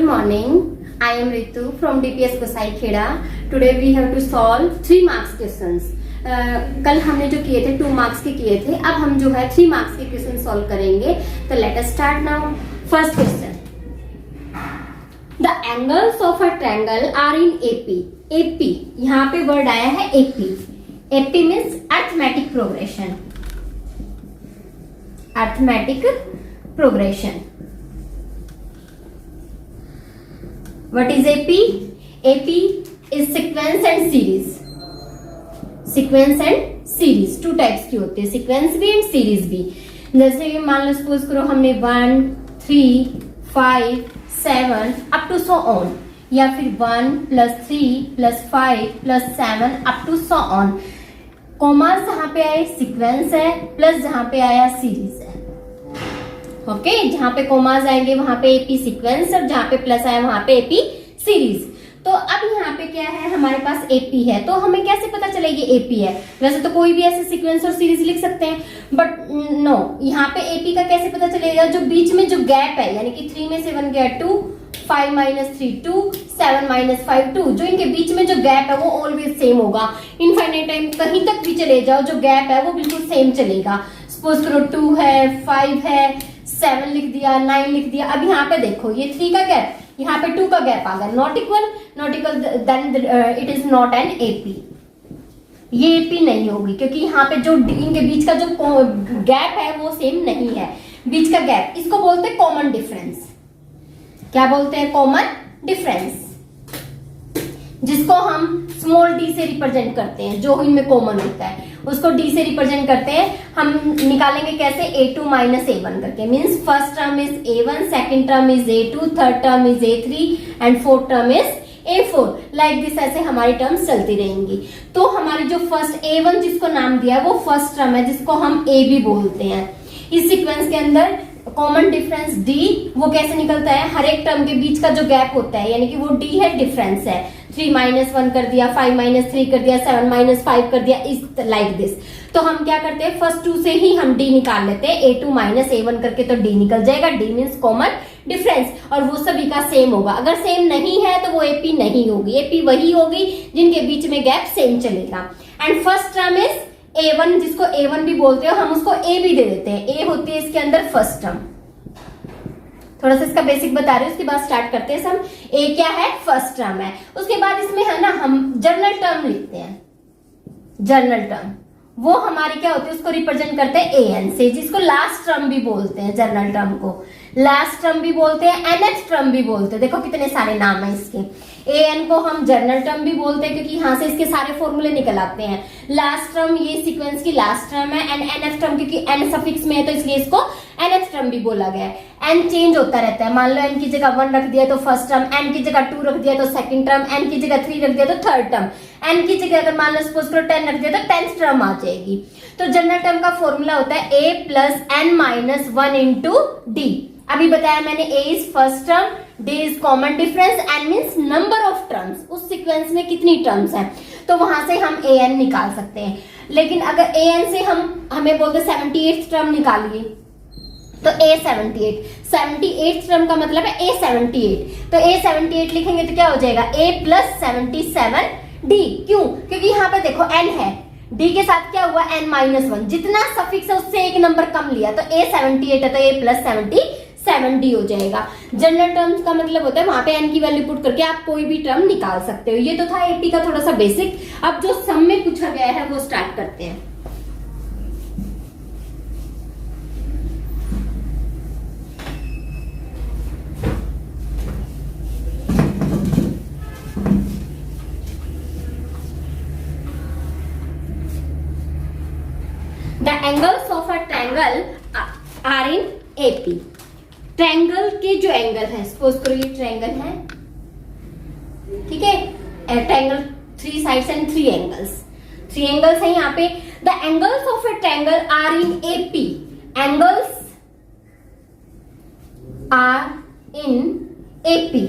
Good morning. I am Ritu from DPS Gosai Kheda. Today we have to solve 3 marks questions. कल हमने जो किए थे 2 marks के किए थे, अब हम जो है 3 marks के क्वेश्चन सॉल्व करेंगे. तो let us start now. First question. The angles of a triangle are in AP. AP यहाँ पे वर्ड आया है AP. AP means arithmetic progression. Arithmetic progression. What is AP? AP is sequence and series. Sequence and series 2 types की होती है, sequence भी and series भी. जैसे कि मान लो सपोज करो हमने 1, 3, 5, 7 up to so on, या फिर 1 + 3 + 5 + 7 up to so on. Commas जहां पे आए सीक्वेंस है, प्लस जहां पे आया सीरीज है. ओके जहां पे कॉमास आएंगे वहां पे एपी सीक्वेंस और जहां पे प्लस आया वहां पे एपी सीरीज. तो अब यहाँ पे क्या है, हमारे पास एपी है, तो हमें कैसे पता चलेगी एपी है. वैसे तो कोई भी ऐसे सीक्वेंस और सीरीज लिख सकते हैं, बट नो, यहाँ पे एपी का कैसे पता चलेगा, जो बीच में जो गैप है, यानी कि 3 में से 1 गया 2, 5 - 3 2, 7 - 5 2, जो इनके बीच में जो गैप है वो ऑलवेज सेम होगा. इनफाइनाइट टाइम कहीं तक भी चले जाओ, जो गैप है वो बिल्कुल सेम चलेगा. सपोज करो 2 है, 5 है, 7 लिख दिया, 9 लिख दिया. अब यहाँ पे देखो ये 3 का गैप, यहाँ पे 2 का गैप आ गया. Not equal then it is not an AP. ये एपी नहीं होगी क्योंकि यहाँ पे जो इनके बीच का जो गैप है वो सेम नहीं है. बीच का गैप इसको बोलते हैं कॉमन डिफरेंस. क्या बोलते हैं? कॉमन डिफरेंस, जिसको हम स्मॉल डी से रिप्रेजेंट करते हैं. जो इनमें कॉमन होता है उसको डी से रिप्रेजेंट करते हैं. हम निकालेंगे कैसे? a2 - a1 करके. Means first term is a1, second term is a2, third term is a3 and fourth term is a4. Like this ऐसे हमारी टर्म्स चलती रहेंगी. तो हमारी जो फर्स्ट a1 जिसको नाम दिया है वो फर्स्ट टर्म है, जिसको हम a भी बोलते हैं. इस सीक्वेंस के अंदर कॉमन डिफरेंस d वो कैसे निकलता है? हर एक टर्म के बीच का जो गैप होता है, यानी कि वो d है, डिफरेंस है. 3 - 1 कर दिया, 5 - 3 कर दिया, 7 - 5 कर दिया, इस लाइक दिस. तो हम क्या करते हैं, फर्स्ट 2 से ही हम d निकाल लेते हैं. a2 - a1 करके तो d निकल जाएगा. d मीन्स कॉमन डिफरेंस, और वो सभी का सेम होगा. अगर सेम नहीं है तो वो एपी नहीं होगी. एपी वही होगी जिनके बीच में गैप सेम चलेगा. And first term is a1, जिसको a1 भी बोलते हो, हम उसको a भी दे देते हैं. a होती है इसके अंदर फर्स्ट टर्म. थोड़ा सा इसका बेसिक बता रहे हैं, उसके बाद स्टार्ट करते हैं. हम a क्या है? फर्स्ट टर्म है. उसके बाद इसमें है ना हम जर्नल टर्म लिखते हैं. जर्नल टर्म वो हमारी क्या होती है, उसको रिप्रेजेंट करते हैं an से, जिसको लास्ट टर्म भी बोलते हैं. जर्नल टर्म को लास्ट टर्म भी बोलते हैं, nth टर्म भी बोलते हैं. देखो कितने सारे नाम है इसके. an को हम जर्नल टर्म भी बोलते हैं क्योंकि यहाँ से इसके सारे फॉर्मूले निकल आते हैं. लास्ट टर्म ये सीक्वेंस की लास्ट टर्म है. एंड nth टर्म क्योंकि n सफिक्स में है तो इसलिए इसको nth टर्म भी बोला गया है. n चेंज होता रहता है. मान लो n की जगह 1 रख दिया तो फर्स्ट टर्म, n की जगह 2 रख दिया तो सेकंड टर्म, n की जगह 3 रख दिया तो थर्ड टर्म, n की जगह अगर मान लो सपोज करो 10 रख दिया तो 10th टर्म आ जाएगी. तो जनरल टर्म का फॉर्मूला होता है a + n - 1 × d. अभी बताया मैंने, a is first term, d is common difference, n means number of terms. उस सीक्वेंस में कितनी टर्म्स हैं, तो वहां से हम an निकाल सकते हैं. लेकिन अगर an से हमें बोलते 78th टर्म निकालिए तो a 78th टर्म का मतलब है a 78. तो a 78 लिखेंगे तो क्या हो जाएगा? a + 77d. क्यों? क्योंकि यहाँ पे देखो n है, d के साथ क्या हुआ? n - 1. जितना सफिक्स है उससे एक नंबर कम लिया तो a 78 है तो a + 77d हो जाएगा. जनरल टर्म्स का मतलब होता है वहां पे n की वैल्यू पुट करके आप कोई भी टर्म निकाल सकते हो. ये तो था एपी का थोड़ा सा बेसिक. अब जो सम में पूछा गया है वो स्टार्ट करते हैं. The angles of a triangle are in AP. Triangle के जो एंगल है, सपोज करो ये ट्रायंगल है, ठीक है. Triangle 3 sides and 3 angles. 3 angles है यहाँ पे. The angles of a triangle are in AP. Angles are in AP.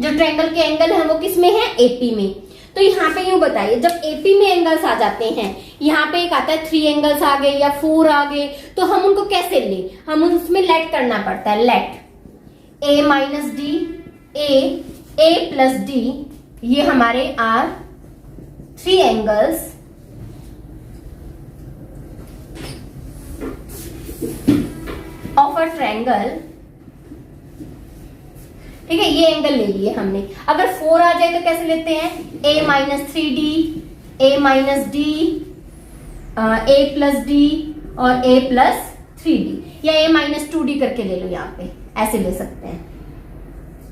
जो ट्रायंगल के एंगल है वो किस में है? एपी में. तो यहाँ पे यूं बताइए, जब एपी में एंगल्स आ जाते हैं, यहाँ पे एक आता है 3 एंगल्स आ गए या 4 आ गए, तो हम उनको कैसे ले? हम उसमें लेट करना पड़ता है. Let a - d a plus d, ये हमारे are 3 angles of a triangle. ठीक है, ये एंगल ले लिए हमने। अगर 4 आ जाए तो कैसे लेते हैं, a minus 3d, a minus D, a plus D और a प्लस 3d, या a माइनस 2d करके ले लो, यहाँ पे ऐसे ले सकते हैं।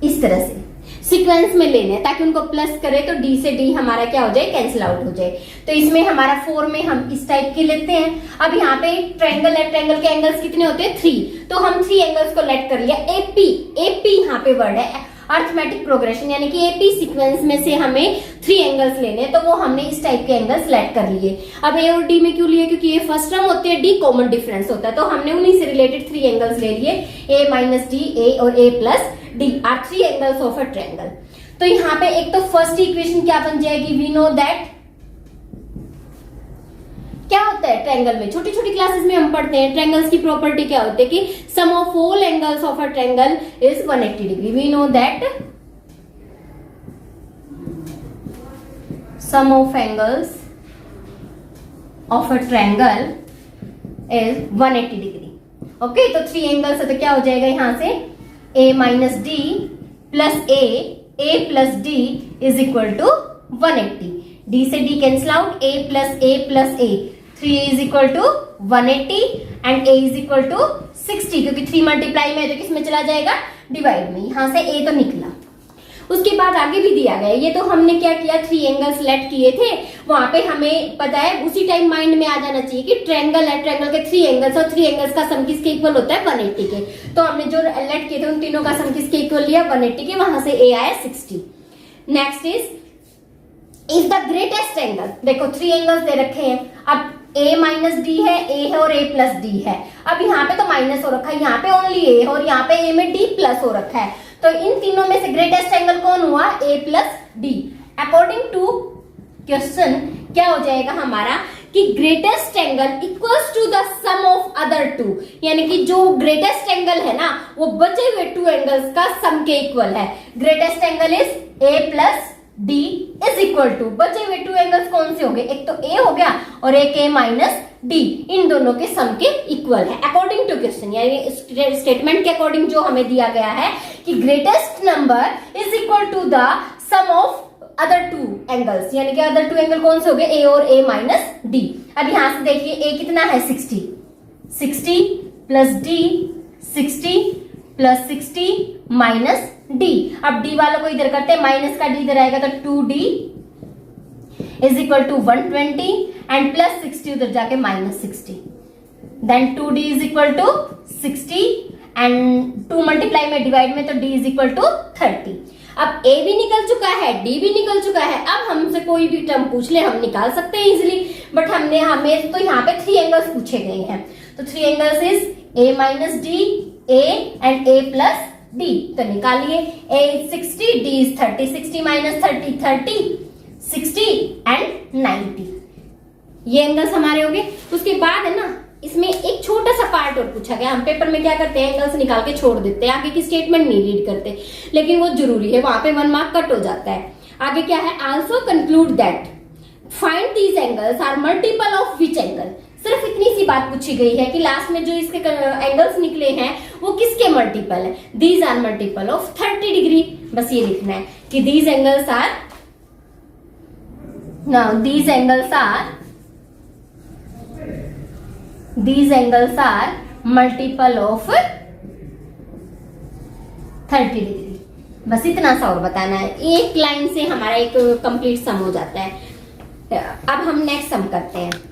इस तरह से सीक्वेंस में लेने हैं ताकि उनको प्लस करे तो d से d हमारा क्या हो जाए, कैंसिल आउट हो जाए। तो इसमें हमारा 4 में हम इस टाइप के लेते हैं। अब यहाँ पे ट्रायंगल है, ट्रायंगल के एंगल्स कितने होते हैं, 3, तो हम 3 एंगल्स को लेट कर लिया। एपी यहाँ पे वर्ड है, अर्थमेटिक प्रोग्रेशन, यानी कि एपी सीक्वेंस में से हमें 3 एंगल्स लेने, तो वो हमने इस टाइप के एंगल्स लेट कर लिए। अब ए और डी में क्यों लिए, क्योंकि ये फर्स्ट टर्म होते हैं, डी कॉमन डिफरेंस होता है, तो हमने उन्हीं से रिलेटेड 3 एंगल्स ले लिए, ए माइनस डी, ए और A plus D are 3 angles of a triangle. तो यहाँ पे एक तो फर्स्ट इक्वेशन क्या बन जाएगी, वी नो दैट क्या होता है ट्रायंगल में, छोटी छोटी क्लासेस में हम पढ़ते हैं ट्रायंगल्स की प्रॉपर्टी क्या होती है कि sum of all angles of a triangle is 180 degree. We know that sum of angles of a triangle is 180 degree. Okay, तो 3 एंगल्स है तो क्या हो जाएगा यहाँ से, a minus d plus a plus d is equal to 180। d से d cancel out, a plus a 3 is equal to 180 and a is equal to 60, क्योंकि 3 मल्टीप्लाई में है तो किसमें चला जाएगा, डिवाइड में। यहां से a तो निकला। उसके बाद आगे भी दिया गया, ये तो हमने क्या किया, 3 एंगल्स लेट किए थे, वहां पे हमें पता है उसी टाइम माइंड में आ जाना चाहिए कि ट्रायंगल है, ट्रायंगल के 3 एंगल्स और 3 एंगल्स का सम किसके इक्वल होता है, 180 के। तो हमने जो लेट किए थे उन तीनों का सम किसके इक्वल लिया, 180 के, वहां से a आया 60। Next is the greatest angle. देखो 3 एंगल्स दे रखे हैं, अब a माइनस डी है, a है और a प्लस डी है। अब यहाँ पे तो माइनस हो रखा है, यहाँ पे ओनली a है और यहाँ पे a में d प्लस हो रखा है, तो इन तीनों में से ग्रेटेस्ट एंगल कौन हुआ, a plus d. According to question क्या हो जाएगा हमारा कि greatest angle equals to the sum of other 2, यानी कि जो ग्रेटेस्ट एंगल है ना वो बचे हुए 2 एंगल्स का सम के इक्वल है। Greatest angle is a plus d is equal to, बचे हुए 2 एंगल्स कौन से हो गए, एक तो a हो गया और एक a माइनस डी, इन दोनों के सम के इक्वल है अकॉर्डिंग टू क्वेश्चन। यानी स्टेटमेंट के अकॉर्डिंग जो हमें दिया गया है कि greatest number is equal to the sum of other 2 angles, यानी कि अदर 2 एंगल कौन से हो गए, a और a माइनस डी। अब यहां से देखिए a कितना है, 60 plus D, 60 plus 60 minus D. अब डी वालों को इधर करते हैं, माइनस का डी इधर आएगा तो 2d is equal to 120 and plus 60 उधर जाके minus 60, then 2d is equal to 60 and 2 multiply में डिवाइड में तो d इज इक्वल टू 30। अब a भी निकल चुका है, d भी निकल चुका है, अब हमसे कोई भी टर्म पूछ ले हम निकाल सकते हैं इजिली, बट हमें तो यहाँ पे 3 एंगल्स पूछे गए हैं, तो 3 angles is a minus D, a and a plus d, तो निकालिए, a is 60, d is 30, 60 minus 30, 30, 60 and 90, ये एंगल्स हमारे हो गए। उसके बाद है ना इसमें एक छोटा सा पार्ट और पूछा गया, हम पेपर में क्या करते हैं एंगल्स निकाल के छोड़ देते हैं, आगे की स्टेटमेंट नहीं रीड करते, लेकिन वो जरूरी है, वहां पे 1 मार्क कट हो जाता है। आगे क्या है, also conclude that find these angles are multiple of which angle. सिर्फ इतनी सी बात पूछी गई है कि लास्ट में जो इसके एंगल्स निकले हैं वो किसके मल्टीपल है, these are multiple of 30 degree. बस ये लिखना है कि these angles are, now these angles are multiple of 30 degree. बस इतना सा और बताना है, एक लाइन से हमारा एक कंप्लीट सम हो जाता है। अब हम नेक्स्ट सम करते हैं।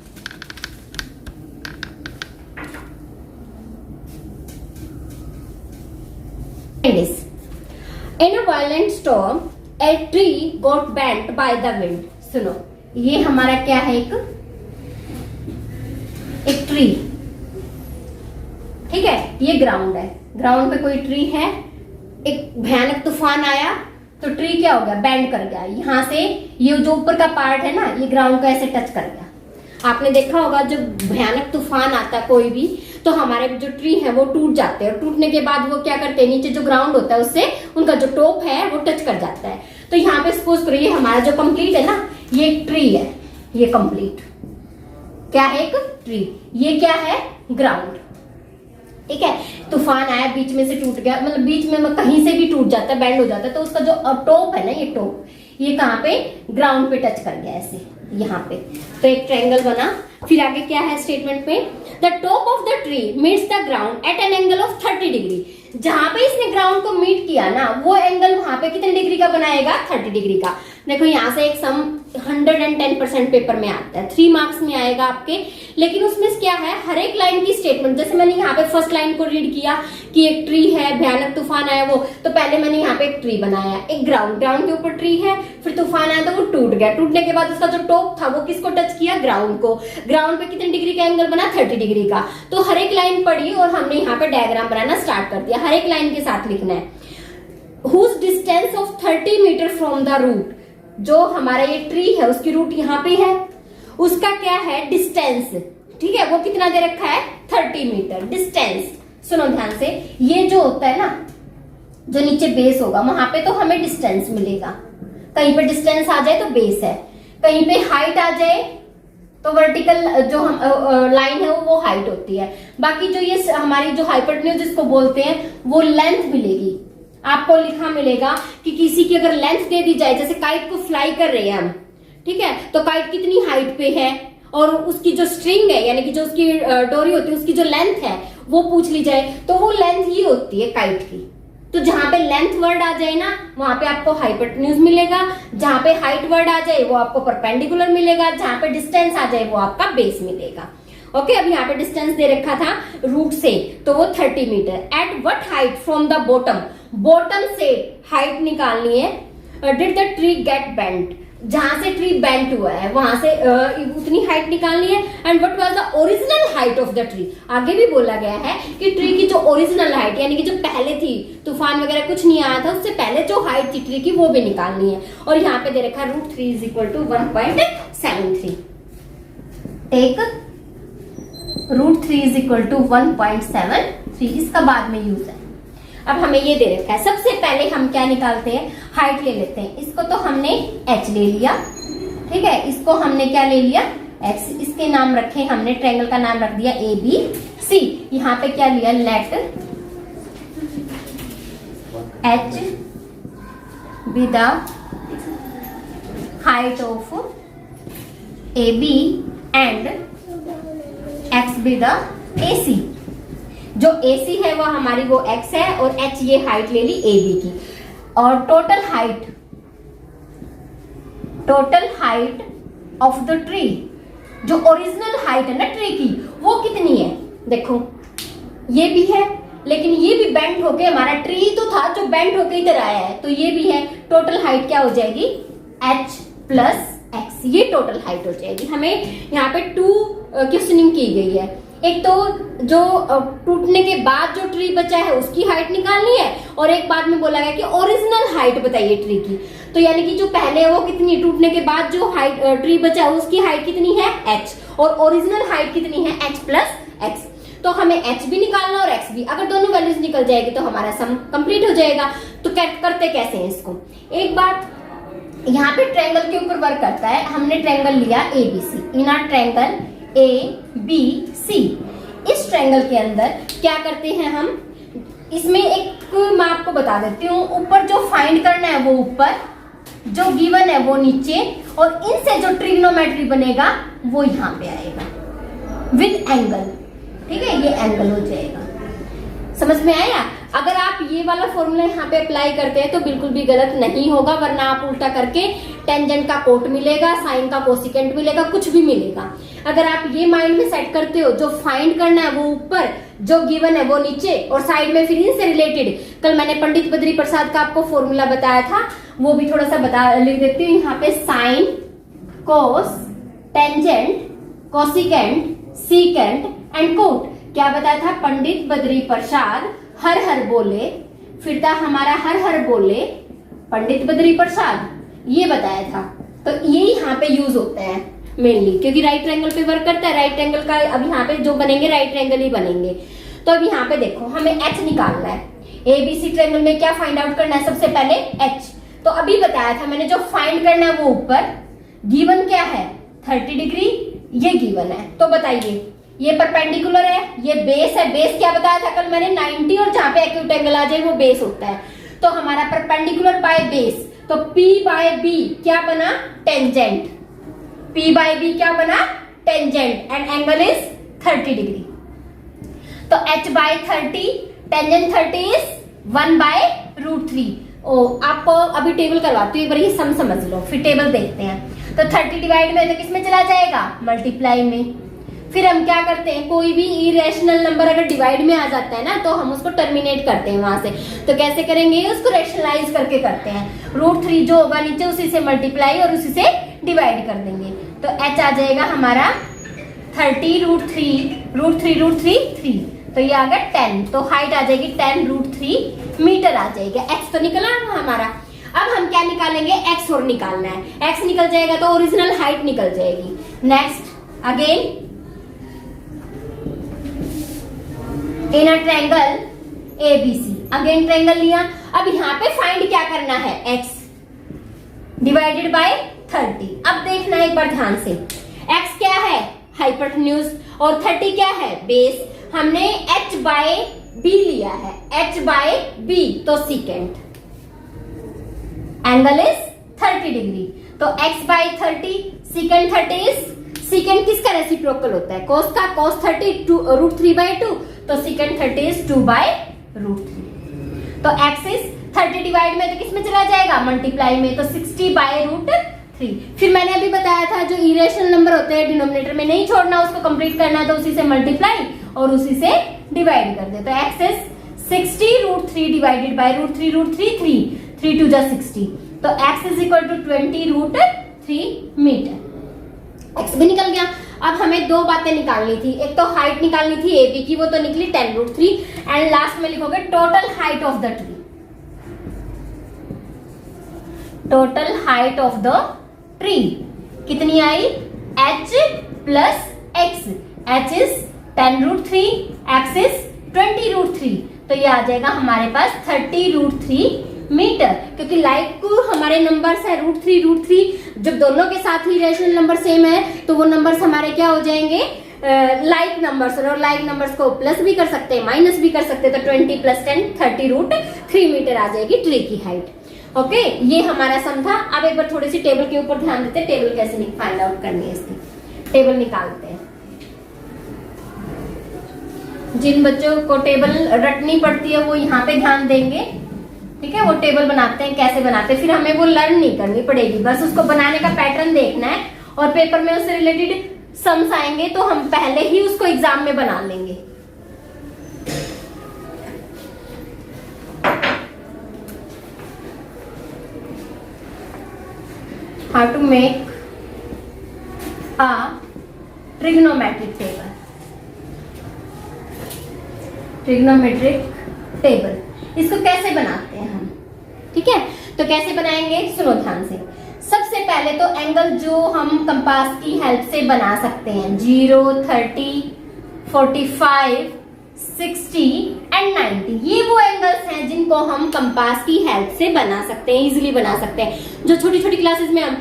In a violent storm, a tree got bent by the wind. सुनो, ये हमारा क्या है, एक ट्री, ठीक है, ये ग्राउंड है, ग्राउंड पे कोई ट्री है, एक भयानक तूफान आया तो ट्री क्या हो गया, बेंड कर गया, यहां से ये जो ऊपर का पार्ट है ना ये ग्राउंड को ऐसे टच कर गया। आपने देखा होगा जब भयानक तूफान आता है कोई भी, तो हमारे जो ट्री है वो टूट जाते हैं, और टूटने के बाद वो क्या करते हैं, नीचे जो ग्राउंड होता है उससे उनका जो टॉप है वो टच कर जाता है। तो यहाँ पे सपोज करो ये हमारा जो कंप्लीट है ना, ये एक ट्री है, ये कंप्लीट क्या है, एक ट्री, ये क्या है, ग्राउंड। ठीक है, तूफान आया, बीच में से टूट गया, मतलब बीच में कहीं से भी टूट जाता है, बैंड हो जाता है, तो उसका जो टॉप है ना, ये टॉप, ये कहाँ पे, ग्राउंड पे टच कर गया ऐसे यहाँ पे, तो एक ट्रायंगल बना। फिर आगे क्या है स्टेटमेंट में, the top of the tree meets the ground eight an angle of 30 degree. जहां पे इसने ग्राउंड को मीट किया ना, वो एंगल वहां पे कितने डिग्री का बनाएगा, 30 डिग्री का। देखो यहाँ से एक सम 110% पेपर में आता है, 3 मार्क्स में आएगा आपके। लेकिन उसमें क्या है, हर एक लाइन की स्टेटमेंट, जैसे मैंने यहाँ पे फर्स्ट लाइन को रीड किया कि एक ट्री है, भयानक तूफान आया वो, तो पहले मैंने यहाँ पे एक ट्री बनाया, एक ग्राउंड, ग्राउंड के ऊपर ट्री है, फिर तूफान आया तो वो टूट गया, टूटने के बाद उसका जो टॉप था वो किसको टच किया, ग्राउंड को, ग्राउंड पे कितने डिग्री का एंगल बना, 30 डिग्री का। तो हर एक लाइन पढ़ी और हमने यहाँ पे डायग्राम बनाना स्टार्ट कर दिया, हर एक लाइन के साथ लिखना है। Whose distance of 30 metre from the root, जो हमारा ये ट्री है उसकी रूट यहाँ पे है, उसका क्या है, डिस्टेंस। ठीक है, वो कितना दे रखा है, 30 मीटर डिस्टेंस। सुनो ध्यान से, ये जो होता है ना, जो नीचे बेस होगा वहां पे तो हमें डिस्टेंस मिलेगा, कहीं पे डिस्टेंस आ जाए तो बेस है, कहीं पे हाइट आ जाए तो वर्टिकल जो हम लाइन है वो हाइट होती है। बाकी जो ये हमारी जो हाइपोटेन्यूज जिसको बोलते हैं वो लेंथ मिलेगी, आपको लिखा मिलेगा कि किसी की अगर लेंथ दे दी जाए, जैसे काइट को फ्लाई कर रहे हैं हम, ठीक है, तो काइट कितनी हाइट पे है और उसकी जो स्ट्रिंग है यानी कि जो उसकी डोरी होती है उसकी जो लेंथ है वो पूछ ली जाए, तो वो लेंथ ही होती है काइट की। तो जहां पे लेंथ वर्ड आ जाए ना वहां पे आपको हाइपोटेन्यूज मिलेगा, जहां पे हाइट वर्ड आ जाए वो आपको परपेंडिकुलर मिलेगा, जहां पे डिस्टेंस आ जाए वो आपका बेस मिलेगा। ओके, अब यहाँ पे डिस्टेंस दे रखा था रूट से, तो वो 30 metre. At what height from the bottom, bottom से हाइट निकालनी है। Did the tree get bent, जहां से ट्री बेंट हुआ है वहां से उतनी हाइट निकालनी है। And what was the original height of the tree, आगे भी बोला गया है कि ट्री की जो ओरिजिनल हाइट यानी कि जो पहले थी, तूफान वगैरह कुछ नहीं आया था उससे पहले जो हाइट थी ट्री की वो भी निकालनी है। और यहाँ पे दे रखा है रूट 3 = 1.73। टेक रूट 3 = 1.73, इसका बाद में यूज है। अब हमें ये दे रखा है, सबसे पहले हम क्या निकालते हैं, हाइट ले लेते हैं। इसको तो हमने h ले लिया, ठीक है, इसको हमने क्या ले लिया, x, इसके नाम रखे हमने, ट्रायंगल का नाम रख दिया ABC। यहाँ पे क्या लिया, let h be the height of AB and x be the AC। जो AC है वो हमारी वो x है और h ये हाइट ले ली AB की। और total height of the tree, जो ओरिजिनल हाइट है ना ट्री की वो कितनी है, देखो ये भी है लेकिन ये भी बेंड होके, हमारा ट्री तो था जो बेंड होके इधर आया है, तो ये भी है। टोटल हाइट क्या हो जाएगी, h + x, ये टोटल हाइट हो जाएगी। हमें यहाँ पे 2 क्वेश्चनिंग की गई है, एक तो जो टूटने के बाद जो ट्री बचा है उसकी हाइट निकालनी है, और एक बाद में बोला गया कि ओरिजिनल हाइट बताइए ट्री की। तो यानी कि जो पहले है वो कितनी, टूटने के बाद जो हाइट ट्री बचा है उसकी हाइट कितनी है, h, और ओरिजिनल हाइट कितनी है, h + x। तो हमें h भी निकालना और x भी, अगर दोनों वैल्यूज निकल जाएगी तो हमारा सम कंप्लीट हो जाएगा। तो करते कैसे हैं इसको, एक बात यहाँ पे ट्रायंगल के ऊपर वर्क करता है। हमने ट्रायंगल लिया ABC, in are triangle ABC। इस ट्रायंगल के अंदर क्या करते हैं हम, इसमें एक मैं आपको बता देती हूँ, ऊपर जो फाइंड करना है वो ऊपर, जो गिवन है वो नीचे, और इनसे जो ट्रिग्नोमेट्री बनेगा वो यहाँ पे आएगा विद एंगल। ठीक है, ये एंगल हो जाएगा। समझ में आया? अगर आप ये वाला फॉर्मूला यहाँ पे अप्लाई करते हैं तो बिल्कुल भी गलत नहीं होगा, वरना आप उल्टा करके टेंजेंट का कोट मिलेगा, साइन का कोसिकेंट मिलेगा, कुछ भी मिलेगा। अगर आप ये माइंड में सेट करते हो, जो फाइंड करना है वो ऊपर, जो गिवन है वो नीचे, और साइड में फिर इनसे रिलेटेड कल मैंने पंडित बद्री प्रसाद का आपको फॉर्मूला बताया था, वो भी थोड़ा सा बता लिख देती हूँ यहाँ पे। Sine, cos, tangent, cosecant, secant and cot. क्या बताया था, पंडित बद्री प्रसाद हर हर बोले, फिर था हमारा हर हर बोले पंडित बद्री प्रसाद, ये बताया था। तो ये यहाँ पे यूज होते हैं। मेनली, क्योंकि राइट ट्रायंगल पे वर्क करता है। राइट ट्रायंगल का अब यहाँ पे जो बनेंगे राइट ट्रायंगल ही बनेंगे। तो अब यहाँ पे देखो हमें एच निकालना है। एबीसी ट्रायंगल में क्या फाइंड आउट करना है? सबसे पहले एच। तो अभी बताया था मैंने, जो फाइंड करना है वो ऊपर गिवन क्या है 30 डिग्री, ये गिवन है। तो बताइए ये परपेंडिकुलर है, ये बेस है। बेस क्या बताया था कल मैंने 90, और जहां पे एक्यूट एंगल आ जाए वो बेस होता है। तो हमारा परपेंडिकुलर बाय बेस, तो P बाय B क्या बना? टेंजेंट। P बाय B क्या बना? Tangent, and angle is 30 degree. तो H बाय 30, टेंजेंट 30 इज 1/√3। ओ आपको अभी टेबल करवाती हूँ, एक बार ये सम समझ लो फिर टेबल देखते हैं। तो 30 डिवाइड में तो किसमें चला जाएगा? मल्टीप्लाई में। फिर हम क्या करते हैं, कोई भी इरेशनल नंबर अगर डिवाइड में आ जाता है ना, तो हम उसको टर्मिनेट करते हैं वहां से। तो कैसे करेंगे? उसको रेशनलाइज करके करते हैं। √3 जो होगा नीचे उसी से मल्टीप्लाई और उसी से डिवाइड कर देंगे। तो h आ जाएगा हमारा 30 √3 3। तो ये आ गया 10। तो हाइट आ जाएगी 10√3 मीटर आ जाएगा। x तो निकला हमारा। अब हम क्या निकालेंगे? x और निकालना है। x निकल जाएगा तो ओरिजिनल हाइट निकल जाएगी। Next again in a triangle ABC, again triangle लिया। अब यहाँ पे फाइंड क्या करना है? x divided by 30। अब देखना एक बार ध्यान से, x क्या है? हाइपोटेन्यूज, और 30 क्या है? बेस। हमने h बाय b लिया है, h बाय b, तो सीकेंट। Angle is 30 degree. तो x by 30, secant 30 is, secant किसका रेसिप्रोकल होता है? कोस का। कोस 30 √3/2, तो सीकेंट 30 इज 2/√3। तो x इज 30 डिवाइड में तो किसमें चला जाएगा? मल्टीप्लाई में। तो 60/√3। फिर मैंने अभी बताया था जो इरेशनल नंबर होते हैं डिनोमिनेटर में नहीं छोड़ना, उसको कंप्लीट करना है, तो उसी से मल्टीप्लाई और उसी से डिवाइड कर दे। तो x इज 60√3 डिवाइडेड बाय √3 3 2 जा 60। तो x is equal to 20√3 metre. x भी निकल गया। अब हमें दो बातें निकालनी थी, एक तो हाइट निकालनी थी AB की, वो तो निकली 10√3, एंड लास्ट में लिखोगे total height of the tree. Total height of the tree कितनी आई? h plus x। h is 10√3, x is 20√3। तो ये आ जाएगा हमारे पास 30√3 मीटर, क्योंकि लाइक हमारे नंबर्स है √3 जब दोनों के साथ ही रेशनल नंबर सेम है तो वो नंबर्स हमारे क्या हो जाएंगे? Like numbers. और लाइक नंबर्स को प्लस भी कर सकते हैं, माइनस भी कर सकते हैं। तो 20 + 10 30√3 मीटर आ जाएगी ट्री की हाइट। ओके, ये हमारा सम था। अब एक बार थोड़ी सी टेबल के ऊपर ध्यान देते हैं, टेबल कैसे फाइंड आउट करनी है इसकी। टेबल निकालते हैं। जिन बच्चों को टेबल रटनी पड़ती है वो यहाँ पे ध्यान देंगे, ठीक है? वो टेबल बनाते हैं, कैसे बनाते हैं, फिर हमें वो लर्न नहीं करनी पड़ेगी, बस उसको बनाने का पैटर्न देखना है, और पेपर में उससे रिलेटेड सम्स आएंगे तो हम पहले ही उसको एग्जाम में बना लेंगे। How to make a trigonometric table. Trigonometric table इसको कैसे बनाते हैं हम, ठीक है? तो कैसे बनाएंगे सुनो ध्यान से। सबसे पहले तो एंगल जो हम कंपास की हेल्प से बना सकते हैं, 0, 30, 45, 60 एंड 90, ये वो एंगल्स हैं जिनको हम कंपास की हेल्प से बना सकते हैं, इजीली बना सकते हैं। जो छोटी छोटी क्लासेस में हम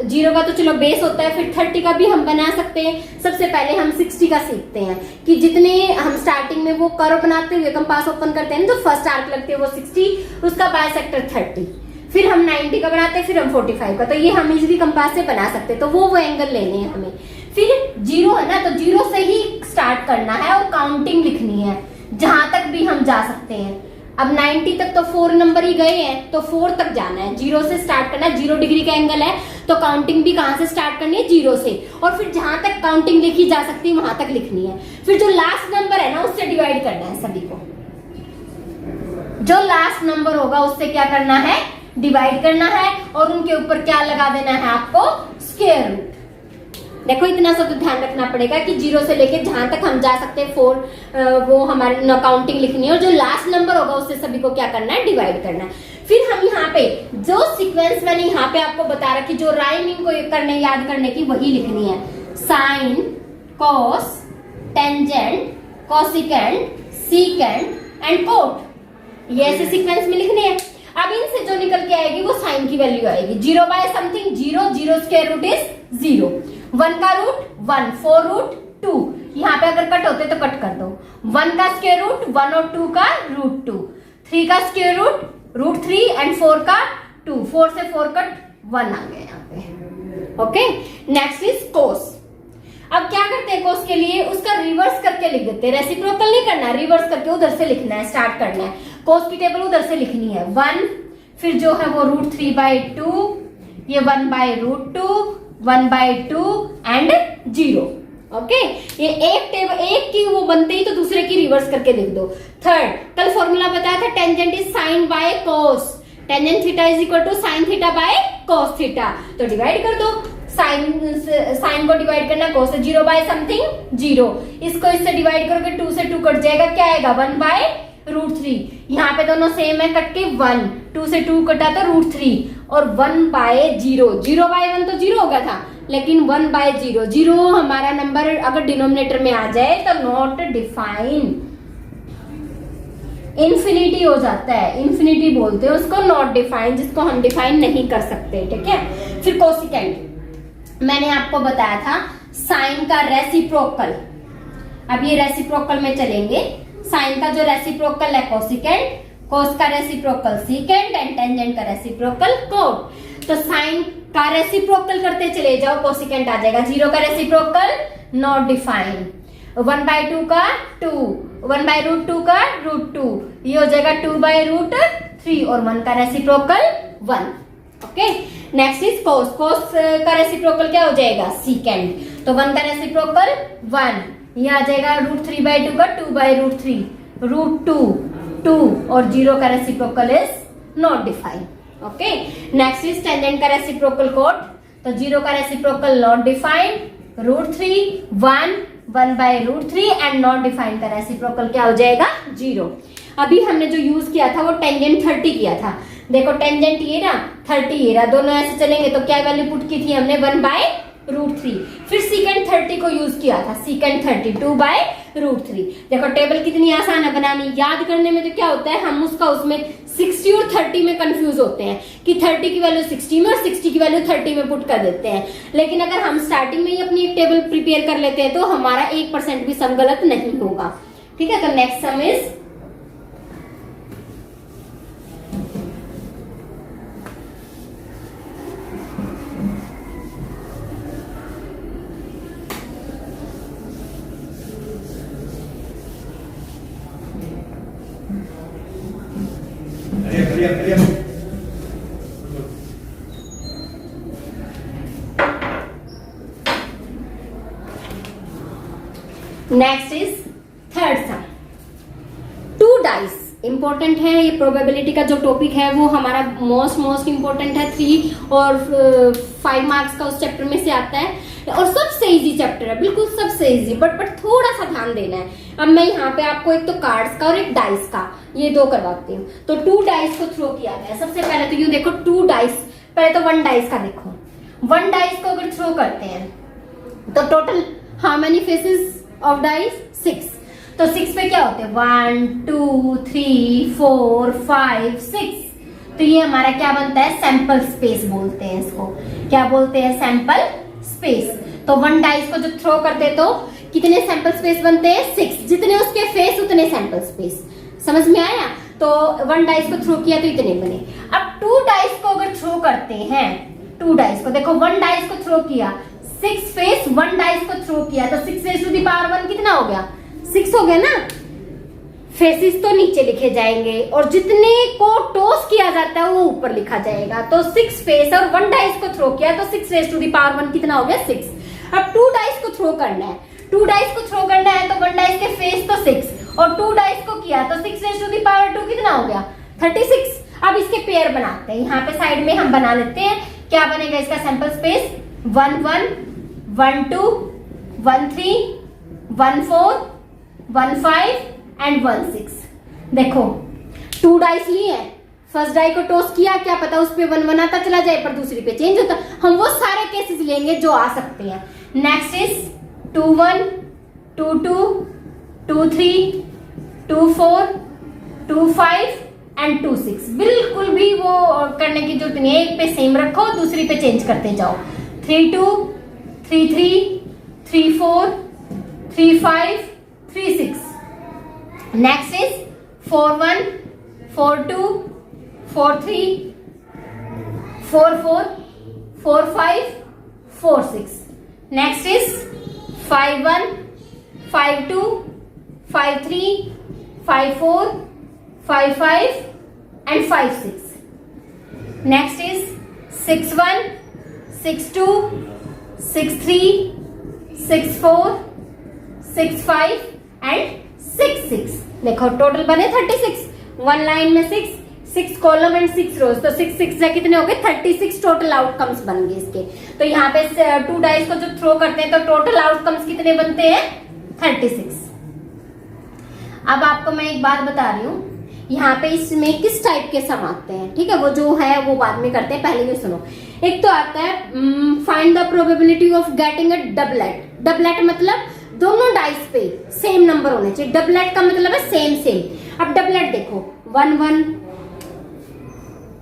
0 का तो चलो बेस होता है, फिर 30 का भी हम बना सकते हैं। सबसे पहले हम 60 का सीखते हैं कि जितने हम स्टार्टिंग में वो कर्व बनाते हुए कंपास ओपन करते हैं तो फर्स्ट आर्क लगती है वो 60, उसका बायसेक्टर 30, फिर हम 90 का बनाते हैं, फिर हम 45 का। तो ये हम इजीली कंपास से बना सकते हैं। तो वो एंगल लेने हैं हमें। फिर 0 है ना, तो 0 से ही स्टार्ट करना है और काउंटिंग लिखनी है जहां तक भी हम जा सकते हैं। अब 90 तक तो 4 नंबर ही गए हैं, तो 4 तक जाना है। 0 से स्टार्ट करना है, 0 डिग्री का एंगल है तो काउंटिंग भी कहां से स्टार्ट करनी है? 0 से, और फिर जहां तक काउंटिंग लिखी जा सकती है वहां तक लिखनी है। फिर जो लास्ट नंबर है ना उससे डिवाइड करना है सभी को। जो लास्ट नंबर होगा उससे क्या करना है? डिवाइड करना है, और उनके ऊपर क्या लगा देना है आपको? Square root. देखो इतना सा तो ध्यान रखना पड़ेगा कि 0 से लेके जहां तक हम जा सकते हैं 4 वो हमारी काउंटिंग लिखनी है, और जो लास्ट नंबर होगा उससे सभी को क्या करना है? डिवाइड करना है। फिर हम यहाँ पे जो सीक्वेंस मैंने यहाँ पे आपको बता रखी, जो राइमिंग को करने याद करने की, वही लिखनी है। Sine, cos, tangent, cosecant, secant and cot, ये ऐसे सीक्वेंस में लिखने हैं। अब इनसे जो निकल के आएगी वो साइन की वैल्यू आएगी। 0 by something 0, 0 square root is 0, 1 का रूट 1, 4 रूट 2, यहाँ पे अगर कट होते तो कट कर दो। 1 का स्क्वायर रूट 1 और 2 का रूट 2, 3 का स्क्वायर रूट 3 एंड 4 का 2, 4 से 4 कट 1 आ गया यहाँ पे। ओके, नेक्स्ट इज कोस। अब क्या करते हैं कोस के लिए, उसका रिवर्स करके लिख देते हैं। रेसिप्रोकल नहीं करना, रिवर्स करके उधर से लिखना है, स्टार्ट करना है। कोस की टेबल उधर से लिखनी है। 1, फिर जो है वो रूट 3 बाई 2, ये 1 by root 2, 1 by 2 and 0। Okay, ये एक टेबल, एक की वो बनते ही तो दूसरे की रिवर्स करके लिख दो। थर्ड, कल फॉर्मूला बताया था, tangent is sine by cos, tangent theta is equal to sine theta by cos theta, तो डिवाइड कर दो। साइन को डिवाइड करना, कोस से 0 बाय समथिंग 0, इसको इससे डिवाइड करोगे 2 से 2 कट जाएगा, क्या आएगा 1 बाय रूट 3। यहाँ पे दोनों सेम है, कट के 1, 2 से 2 कटा तो रूट 3 और 1 बाय 0, 0 बाय 1 तो 0 हो गया था, लेकिन 1 बाय 0, 0 हमारा नंबर अगर डिनोमिनेटर में आ जाए तो नॉट डिफाइन, इन्फिनिटी हो जाता है, इन्फिनिटी बोलते हैं उसको, नॉट डिफाइन, जिसको हम डिफाइन नहीं कर सकते। ठीक है, फिर कोसिकेंट मैंने आपको बताया था, साइन का रेसिप्रोकल। अब ये रेसिप्रोकल में चलेंगे। साइन का जो रेसिप्रोकल है कोसिकेंट, कोस का रेसिप्रोकल सीकेंट एंड टेंजेंट का रेसिप्रोकल कोट। तो साइन का रेसिप्रोकल करते चले जाओ, कोसिकेंट आ जाएगा। 0 का रेसिप्रोकल नॉट डिफाइन, 1 बाय 2 का 2, 1 बाय रूट 2 का रूट 2, ये हो जाएगा 2 बाय रूट 3 और 1 का reciprocal 1। Okay, next is cos. Cos का रेसिप्रोकल क्या हो जाएगा सीकेंट, तो 1 का रेसिप्रोकल 1, ये आ जाएगा रूट 3 बाय 2 का 2 बाय रूट 3, रूट 2, 2 और 0 का reciprocal is not define. Okay, next is tangent का रेसिप्रोकल कोट, तो 0 का reciprocal not define, root 3, 1, 1 by root 3 and not define का रेसिप्रोकल क्या हो जाएगा 0। अभी हमने जो यूज किया था वो टेंजेंट 30 किया था। देखो टेंजेंट ये ना, 30 ये रहा, दोनों ऐसे चलेंगे तो क्या वैल्यू पुट की थी हमने 1 बाय रूट 3। फिर सीकेंट 30 को यूज किया था, सीकेंट 30 2 बाय रूट 3। देखो टेबल कितनी आसान है बनानी, याद करने में तो क्या होता है, हम उसका उसमें 60 और 30 में कंफ्यूज होते हैं कि 30 की वैल्यू 60 में और 60 की वैल्यू 30 में पुट कर देते हैं। लेकिन अगर हम स्टार्टिंग में ही अपनी एक टेबल प्रिपेयर कर लेते हैं तो हमारा 1% भी सम गलत नहीं होगा। ठीक है, तो next sum is next is third some. 2 dice important है, ये प्रोबेबिलिटी का जो टॉपिक है वो हमारा मोस्ट इंपॉर्टेंट है। 3 और 5 मार्क्स का उस चैप्टर में से आता है और सबसे इजी चैप्टर है, बिल्कुल सबसे इजी, बट थोड़ा सा ध्यान देना है। अब मैं यहाँ पे आपको एक तो कार्ड्स का और एक डाइस का ये 2 करवाती हूँ। तो 2 डाइस को थ्रो किया गया। सबसे पहले तो यूं देखो 2 डाइस, पहले तो 1 डाइस का देखो। 1 डाइस को अगर थ्रो करते हैं तो total how many faces of dice 6। तो 6 पे क्या होते हैं 1 2 3 4 5 6। तो ये हमारा क्या बनता है सैंपल स्पेस बोलते हैं इसको। क्या बोलते हैं सैंपल स्पेस। तो 1 डाइस को जो थ्रो करते तो कितने सैंपल स्पेस बनते हैं 6। जितने उसके फेस उतने सैंपल स्पेस। समझ में आया। तो 1 डाइस को थ्रो किया तो इतने बने। अब 2 डाइस को अगर थ्रो करते हैं 2 डाइस को देखो 1 डाइस को थ्रो किया 6 फेस 1 डाइस को थ्रो किया तो 6 रेज़ टू द पावर 1 कितना हो गया 6 हो गया ना। फेसिस तो नीचे लिखे जाएंगे और जितने को टॉस किया जाता है वो ऊपर लिखा जाएगा। तो 6 फेस और 1 डाइस को थ्रो किया तो 6 रेज़ टू द पावर 1 कितना हो गया 6। अब 2 डाइस को थ्रो करना है 2 डाइस को थ्रो करना है तो 1 डाइस के फेस तो 6 और 2 डाइस को किया तो 6 रेज़ टू द पावर 2 कितना हो गया 36। अब इसके पेयर बनाते हैं। यहाँ पे साइड में हम बना लेते हैं। क्या बनेगा इसका सैंपल स्पेस 1 1 1 2 1 3 1 4 1 5 एंड 1 6। देखो 2 डाइस लिए हैं फर्स्ट डाई को टॉस किया, क्या पता उस पे 1 1 आता चला जाए पर दूसरी पे चेंज होता। हम वो सारे केसेस लेंगे जो आ सकते हैं। Next is 2 1 2 2 2 3 2 4 2 5 and 2 6। बिल्कुल भी वो करने की जरूरत नहीं है, एक पे सेम रखो दूसरी पे चेंज करते जाओ। 3 2 3 3 3 4 3 5 3 6। Next is 4 1 4 2 4 3 4 4 4 5 4 6। Next is 5 1 5 2 5 3 5 4 5 5 and 5 6. Next is 6 1 6 2 6 3 6 4 6 5 and 6 6। देखो टोटल बने 36, 1 लाइन में 6 6 कॉलम एंड 6 रोज, तो 6 6 से कितने हो गए 36 टोटल आउटकम्स बन गए इसके। तो यहाँ पे 2 डाइस को जो थ्रो करते हैं तो टोटल आउटकम्स कितने बनते हैं 36। अब आपको मैं एक बात बता रही हूँ, यहाँ पे इसमें किस टाइप के सम आते हैं, ठीक है, वो जो है वो बाद में करते हैं, पहले ये सुनो। एक तो आता है find the probability of getting a doublet. Doublet मतलब दोनों डाइस पे सेम नंबर होने चाहिए, डबलेट का मतलब है सेम सेम। अब डबलेट देखो 1 1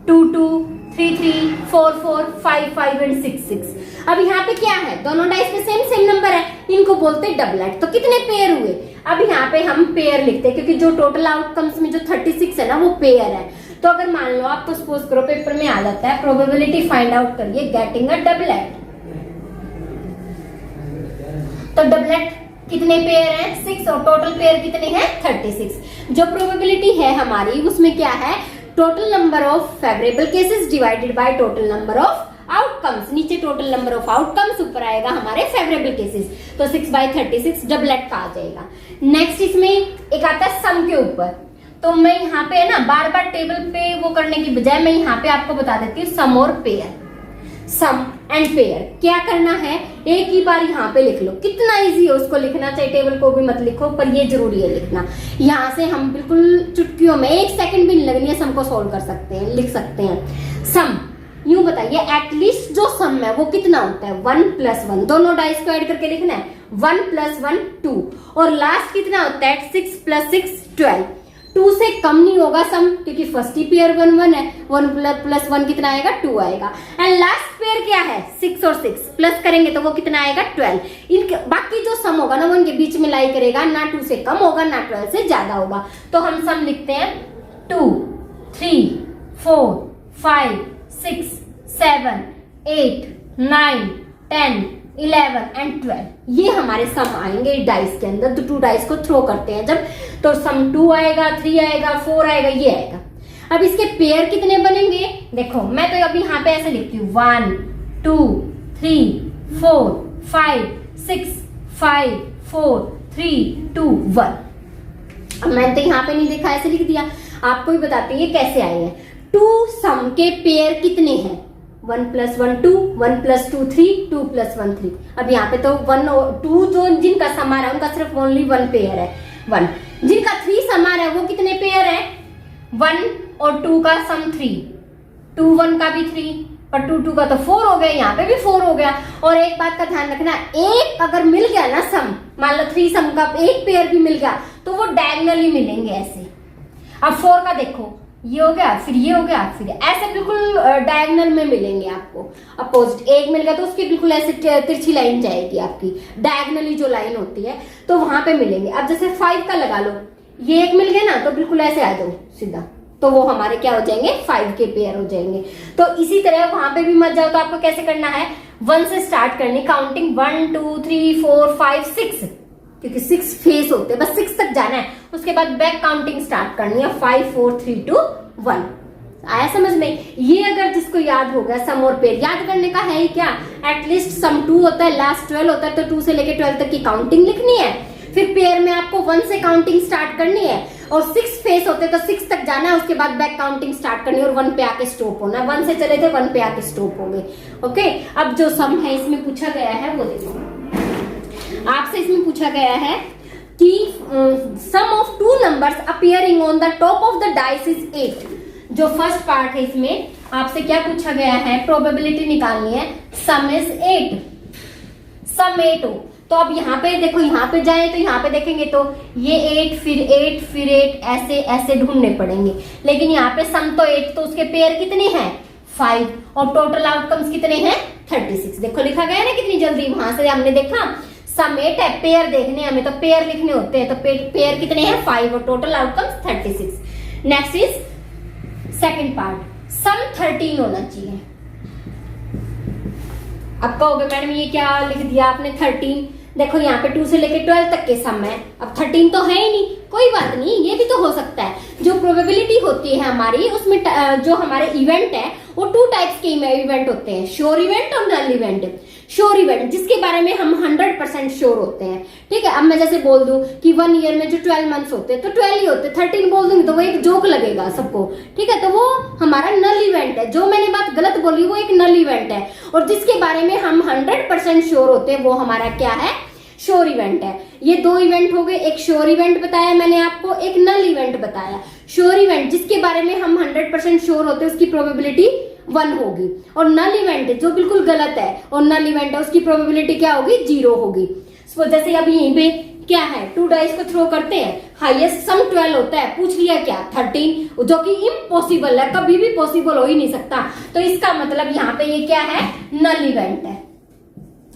2 2 3 3 4 4 5 5 एंड 6 6। अब यहाँ पे क्या है, दोनों डाइस पे सेम सेम नंबर है, इनको बोलते हैं डबलेट। तो कितने पेयर हुए, अब यहाँ पे हम पेयर लिखते हैं क्योंकि जो टोटल आउटकम्स में जो 36 है ना वो पेयर है। तो अगर मान लो आपको सपोज करो पेपर में आ जाता है प्रोबेबिलिटी फाइंड आउट करिए गेटिंग अ डबलेट, तो डबलेट कितने पेयर हैं 6 और टोटल पेयर कितने हैं 36। जो प्रोबेबिलिटी है हमारी उसमें क्या है, total number of favourable cases divided by total number of outcomes. नीचे टोटल नंबर ऑफ आउटकम्स, ऊपर आएगा हमारे फेवरेबल केसेस, तो 6/36 डबलेट का आ जाएगा। नेक्स्ट इसमें एक आता है सम के ऊपर, तो मैं यहाँ पे है ना बार बार टेबल पे वो करने की बजाय मैं यहाँ पे आपको बता देती हूँ सम और पेयर। सम एंड पेयर क्या करना है, एक ही बार यहाँ पे लिख लो, कितना इजी है उसको लिखना, चाहे टेबल को भी मत लिखो पर ये जरूरी है लिखना। यहाँ से हम बिल्कुल चुटकियों में 1 सेकंड भी नहीं लगनी है सम को सोल्व कर सकते हैं, लिख सकते हैं। सम यूं बताइए एटलीस्ट जो सम है वो कितना होता है 1 + 1, दोनों डाइस को ऐड करके लिखना है 1 + 1 2, और लास्ट कितना होता है 6 + 6 12। 2 से कम नहीं होगा सम क्योंकि फर्स्ट ही पेयर 1 1 है, 1 + 1 कितना आएगा 2 आएगा। एंड लास्ट पेयर क्या है 6 और 6 प्लस करेंगे तो वो कितना आएगा 12। इनके बाकी जो सम होगा ना वो इनके बीच में लाई करेगा, ना 2 से कम होगा ना 12 से ज्यादा होगा। तो हम सम लिखते हैं 2 3 4 5 6 7 8 9 10 11 एंड 12। ये हमारे सम आएंगे डाइस के अंदर। तो 2 डाइस को थ्रो करते हैं जब, तो सम 2 आएगा 3 आएगा 4 आएगा, ये आएगा। अब इसके पेयर कितने बनेंगे, देखो मैं तो अभी यहाँ पे ऐसे लिखती हूँ 1 2 3 4 5 6 5 4 3 2 1। अब मैंने तो यहाँ पे नहीं देखा, ऐसे लिख दिया। आपको भी बताती है कैसे आए हैं। 2 सम के पेयर कितने हैं 1 + 1 2 1 + 2 3 2 + 1 3। अब यहाँ पे तो 1 और 2 जो जिनका सम आ रहा है उनका सिर्फ ओनली 1 पेयर है 1। जिनका 3 सम आ रहा है वो कितने पेयर है 1 और 2 का सम 3, 2 1 का भी 3 और 2 2 का तो 4 हो गया, यहाँ पे भी 4 हो गया। और एक बात का ध्यान रखना, एक अगर मिल गया ना सम, मान लो 3 सम का एक पेयर भी मिल गया तो वो डायगोनली मिलेंगे ऐसे। अब 4 का देखो ये हो गया फिर ये हो गया फिर ऐसे बिल्कुल डायगोनल में मिलेंगे आपको। अपोजिट एक मिल गया तो उसकी बिल्कुल ऐसे तिरछी लाइन जाएगी आपकी, डायगोनली जो लाइन होती है तो वहां पे मिलेंगे। अब जैसे 5 का लगा लो, ये एक मिल गया ना तो बिल्कुल ऐसे आ जाओ सीधा, तो वो हमारे क्या हो जाएंगे 5 के पेयर हो जाएंगे। तो इसी तरह वहां पे भी मत जाओ, तो आपको कैसे करना है 1 से स्टार्ट करनी, काउंटिंग 1 2 3 4 5 6, क्योंकि 6 फेस होते हैं, बस 6 तक जाना है। उसके बाद बैक काउंटिंग स्टार्ट करनी है 5 4 3 2 1। आया समझ में। ये अगर जिसको याद हो गया सम और पेयर, याद करने का है ही क्या, एटलीस्ट सम 2 होता है लास्ट 12 होता है, तो 2 से लेके 12 तक की काउंटिंग लिखनी है। फिर पेयर में आपको 1 से काउंटिंग स्टार्ट करनी है, और 6 फेस होते हैं तो 6 तक जाना है, उसके बाद बैक काउंटिंग स्टार्ट करनी है और 1 पे आके स्टॉप होना है। 1 से चले थे 1 पे आके स्टॉप हो गए। ओके, अब जो सम है इसमें पूछा गया है वो देखो, आपसे इसमें पूछा गया है कि sum of 2 numbers appearing on the top of the dice is 8। जो फर्स्ट पार्ट है इसमें आपसे क्या पूछा गया है, प्रोबेबिलिटी निकालनी है। सम इज 8, सम 8 हो तो अब यहाँ पे देखो, यहाँ पे जाए तो यहाँ पे देखेंगे तो ये 8 फिर 8 फिर 8 ऐसे ऐसे ढूंढने पड़ेंगे, लेकिन यहाँ पे सम तो 8 तो उसके पेयर कितने हैं 5 और टोटल आउटकम्स कितने हैं 36। देखो लिखा गया ना कितनी जल्दी, वहां से हमने देखा सम 8 है, पेयर देखने हमें तो पेयर लिखने होते हैं, तो पेयर कितने हैं 5 और total outcomes 36। Next is second part, sum 13 होना चाहिए। अब कहोगे मैडम ये क्या लिख दिया आपने 13, देखो यहाँ पे 2 से लेके 12 तक के सम है, अब 13 तो है ही नहीं, कोई बात नहीं, ये भी तो हो सकता है। जो प्रोबेबिलिटी होती है हमारी उसमें जो हमारे इवेंट है वो 2 टाइप्स के इवेंट होते हैं, श्योर इवेंट और नल इवेंट। श्योर इवेंट जिसके बारे में हम 100% श्योर होते हैं, ठीक है। अब मैं जैसे बोल दूं कि 1 ईयर में जो 12 मंथ्स होते हैं तो 12 ही होते हैं, 13 बोल दूंगी तो वो एक जोक लगेगा सबको, ठीक है। तो वो हमारा नल इवेंट है, जो मैंने बात गलत बोली वो एक नल इवेंट है, और जिसके बारे में हम 100% श्योर होते हैं वो हमारा क्या है, श्योर इवेंट है। ये 2 इवेंट हो गए, एक श्योर इवेंट बताया मैंने आपको, एक नल इवेंट बताया। श्योर इवेंट जिसके बारे में हम 100% श्योर होते हैं उसकी प्रोबेबिलिटी 1 होगी, और नल इवेंट जो बिल्कुल गलत है और नल इवेंट है उसकी प्रोबेबिलिटी क्या होगी 0 होगी। जैसे अभी यहीं पे क्या है, 2 डाइस को थ्रो करते हैं, हाईएस्ट सम 12 होता है, पूछ लिया क्या 13, जो कि इम्पॉसिबल है, कभी भी पॉसिबल हो ही नहीं सकता। तो इसका मतलब यहाँ पे ये क्या है, नल इवेंट है।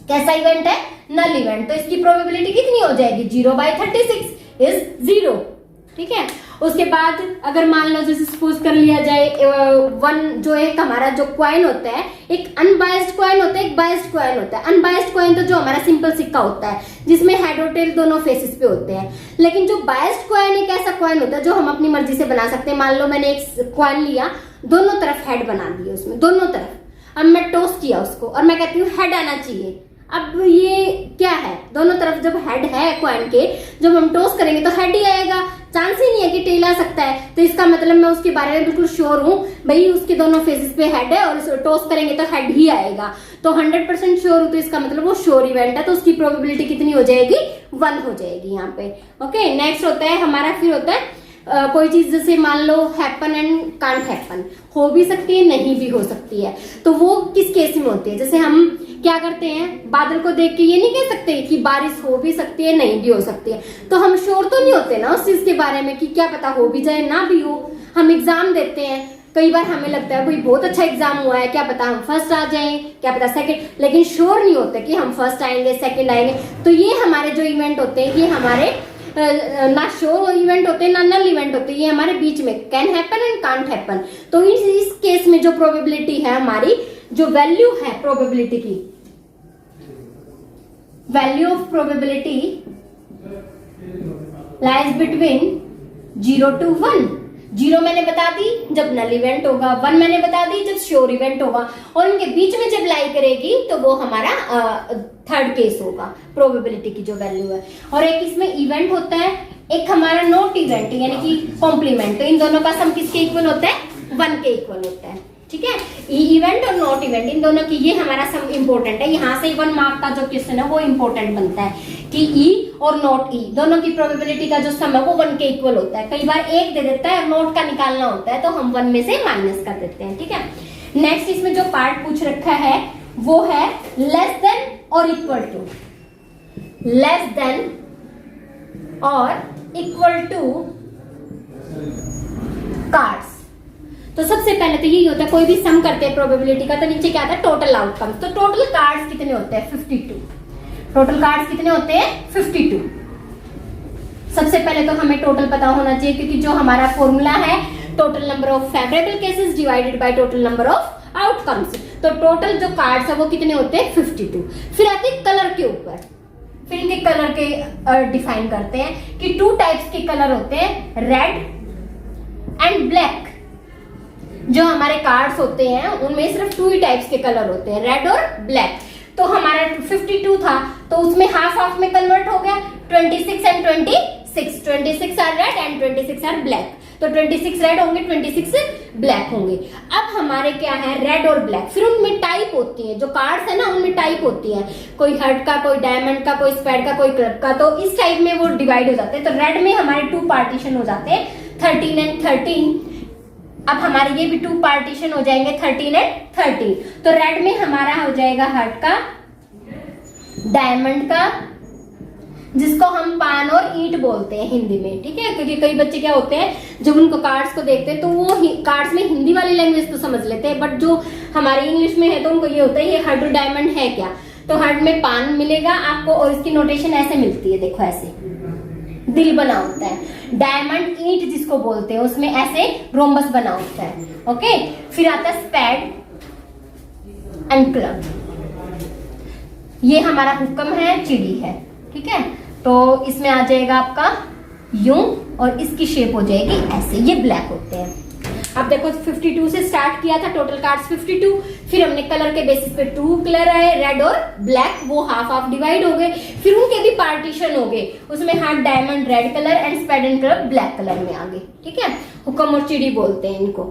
कैसा इवेंट है, नल इवेंट। तो इसकी प्रोबेबिलिटी कितनी हो जाएगी 0/36 इज 0, ठीक है। उसके बाद अगर मान लो जैसे सपोज कर लिया जाए 1 जो एक हमारा जो क्वाइन होता है, एक अनबायस्ड क्वाइन होता है, एक बायस्ड क्वाइन होता है। अनबायस्ड क्वाइन तो जो हमारा सिंपल सिक्का होता है जिसमें हेड और टेल दोनों फेसेस पे होते हैं, लेकिन जो बायस्ड क्वाइन एक ऐसा क्वाइन होता है जो हम अपनी मर्जी से बना सकते हैं। मान लो मैंने एक क्वाइन लिया, दोनों तरफ हेड बना दिए उसमें, दोनों तरफ, अब मैं टॉस किया उसको और मैं कहती हूँ हेड आना चाहिए। अब ये क्या है, दोनों तरफ जब हेड है क्वाइन के, जब हम टॉस करेंगे तो हेड ही आएगा, चांस ही नहीं है कि टेल आ सकता है। तो इसका मतलब मैं उसके बारे में बिल्कुल श्योर हूँ, भाई उसके दोनों फेसेस पे हेड है और टॉस करेंगे तो हेड ही आएगा, तो 100% श्योर हूँ, तो इसका मतलब वो श्योर इवेंट है। तो उसकी प्रोबेबिलिटी कितनी हो जाएगी 1 हो जाएगी यहाँ पे। ओके, नेक्स्ट होता है हमारा, फिर होता है कोई चीज जैसे मान लो हैपन एंड कांट हैपन, हो भी सकती है नहीं भी हो सकती है, तो वो किस केस में होती है। जैसे हम क्या करते हैं, बादल को देख के ये नहीं कह सकते कि बारिश हो भी सकती है नहीं भी हो सकती है, तो हम श्योर तो नहीं होते ना उस चीज के बारे में कि क्या पता हो भी जाए ना भी हो। हम एग्जाम देते हैं, कई बार हमें लगता है भाई बहुत अच्छा एग्जाम हुआ है, क्या पता हम फर्स्ट आ जाएं, क्या पता सेकंड, लेकिन श्योर नहीं होते कि हम फर्स्ट आएंगे सेकंड आएंगे। तो ये हमारे जो इवेंट होते हैं ये हमारे ना श्योर इवेंट होते हैं ना नल इवेंट होते हैं, ये हमारे बीच में can happen and can't happen. तो इस केस में जो प्रोबेबिलिटी है हमारी, जो वैल्यू है प्रोबेबिलिटी की, value of probability lies between 0 to 1। 0 मैंने बता दी जब नल इवेंट होगा, 1 मैंने बता दी जब श्योर इवेंट होगा, और इनके बीच में जब लाई करेगी तो वो हमारा थर्ड केस होगा प्रोबेबिलिटी की जो वैल्यू है। और एक इसमें इवेंट होता है, एक हमारा नॉट इवेंट यानी कि कॉम्प्लीमेंट। तो इन दोनों का सम किसके इक्वल होता है 1 के इक्वल होता है, ठीक है। इवेंट और नॉट इवेंट इन दोनों की ये हमारा सम इंपॉर्टेंट है, यहाँ से 1 मार्क का जो क्वेश्चन है वो इंपॉर्टेंट बनता है कि ई और नॉट ई दोनों की प्रोबेबिलिटी का जो सम है वो 1 के इक्वल होता है। कई बार 1 दे देता है और नॉट का निकालना होता है तो हम 1 में से माइनस कर देते हैं, ठीक है। नेक्स्ट इसमें जो पार्ट पूछ रखा है वो है लेस देन और इक्वल टू, लेस देन और इक्वल टू कार्ड्स। तो सबसे पहले तो यही होता है, कोई भी सम करते हैं प्रोबेबिलिटी का तो नीचे क्या आता है टोटल आउटकम। तो टोटल कार्ड्स कितने होते हैं 52, टोटल कार्ड्स कितने होते हैं 52। सबसे पहले तो हमें टोटल पता होना चाहिए, क्योंकि जो हमारा फॉर्मूला है total number of favourable cases divided by total number of outcomes. तो टोटल जो कार्ड्स है वो कितने होते हैं 52। फिर आते हैं कलर के ऊपर, फिर इनके कलर के डिफाइन करते हैं कि 2 टाइप्स के कलर होते हैं, रेड एंड ब्लैक। जो हमारे कार्ड्स होते हैं उनमें सिर्फ 2 ही टाइप्स के कलर होते हैं, रेड और ब्लैक। तो हमारा 52 था तो उसमें हाफ हाफ में कन्वर्ट हो गया, 26 and 26, 26 are red and 26 are black. तो 26 रेड होंगे 26 ब्लैक होंगे। अब हमारे क्या है रेड और ब्लैक, फिर उनमें टाइप होती है, जो कार्ड्स है ना उनमें टाइप होती है, कोई हर्ट का, कोई डायमंड का, कोई स्पेड का, कोई क्लब का। तो इस टाइप में वो डिवाइड हो जाते हैं। तो रेड में हमारे 2 पार्टीशन हो जाते हैं 13 एंड 13, अब हमारे ये भी 2 पार्टीशन हो जाएंगे 13 एंड 13। तो रेड में हमारा हो जाएगा हार्ट का, डायमंड का, जिसको हम पान और ईंट बोलते हैं हिंदी में, ठीक है। क्योंकि कई बच्चे क्या होते हैं जब उनको कार्ड्स को देखते हैं तो वो कार्ड्स में हिंदी वाली लैंग्वेज तो समझ लेते हैं, बट जो हमारी इंग्लिश में है तो उनको ये होता है ये हार्ट और डायमंड है क्या। तो हार्ट में पान मिलेगा आपको और इसकी नोटेशन ऐसे मिलती है, देखो ऐसे दिल बना होता है। डायमंड ईंट जिसको बोलते हैं उसमें ऐसे रोम्बस बना होता है, ओके। फिर आता है स्पैड एंड क्लब, ये हमारा हुक्म है, चिड़ी है, ठीक है। तो इसमें आ जाएगा आपका यूं और इसकी शेप हो जाएगी ऐसे, ये ब्लैक होते हैं। अब देखो 52 से स्टार्ट किया था, टोटल कार्ड्स 52, फिर हमने कलर के बेसिस पे 2 कलर आए, रेड और ब्लैक, वो हाफ हाफ डिवाइड हो गए। फिर उनके भी पार्टीशन हो गए, उसमें heart diamond red colour and spade and club black colour में आ गए, ठीक है। हुक्म और चिड़ी बोलते हैं इनको।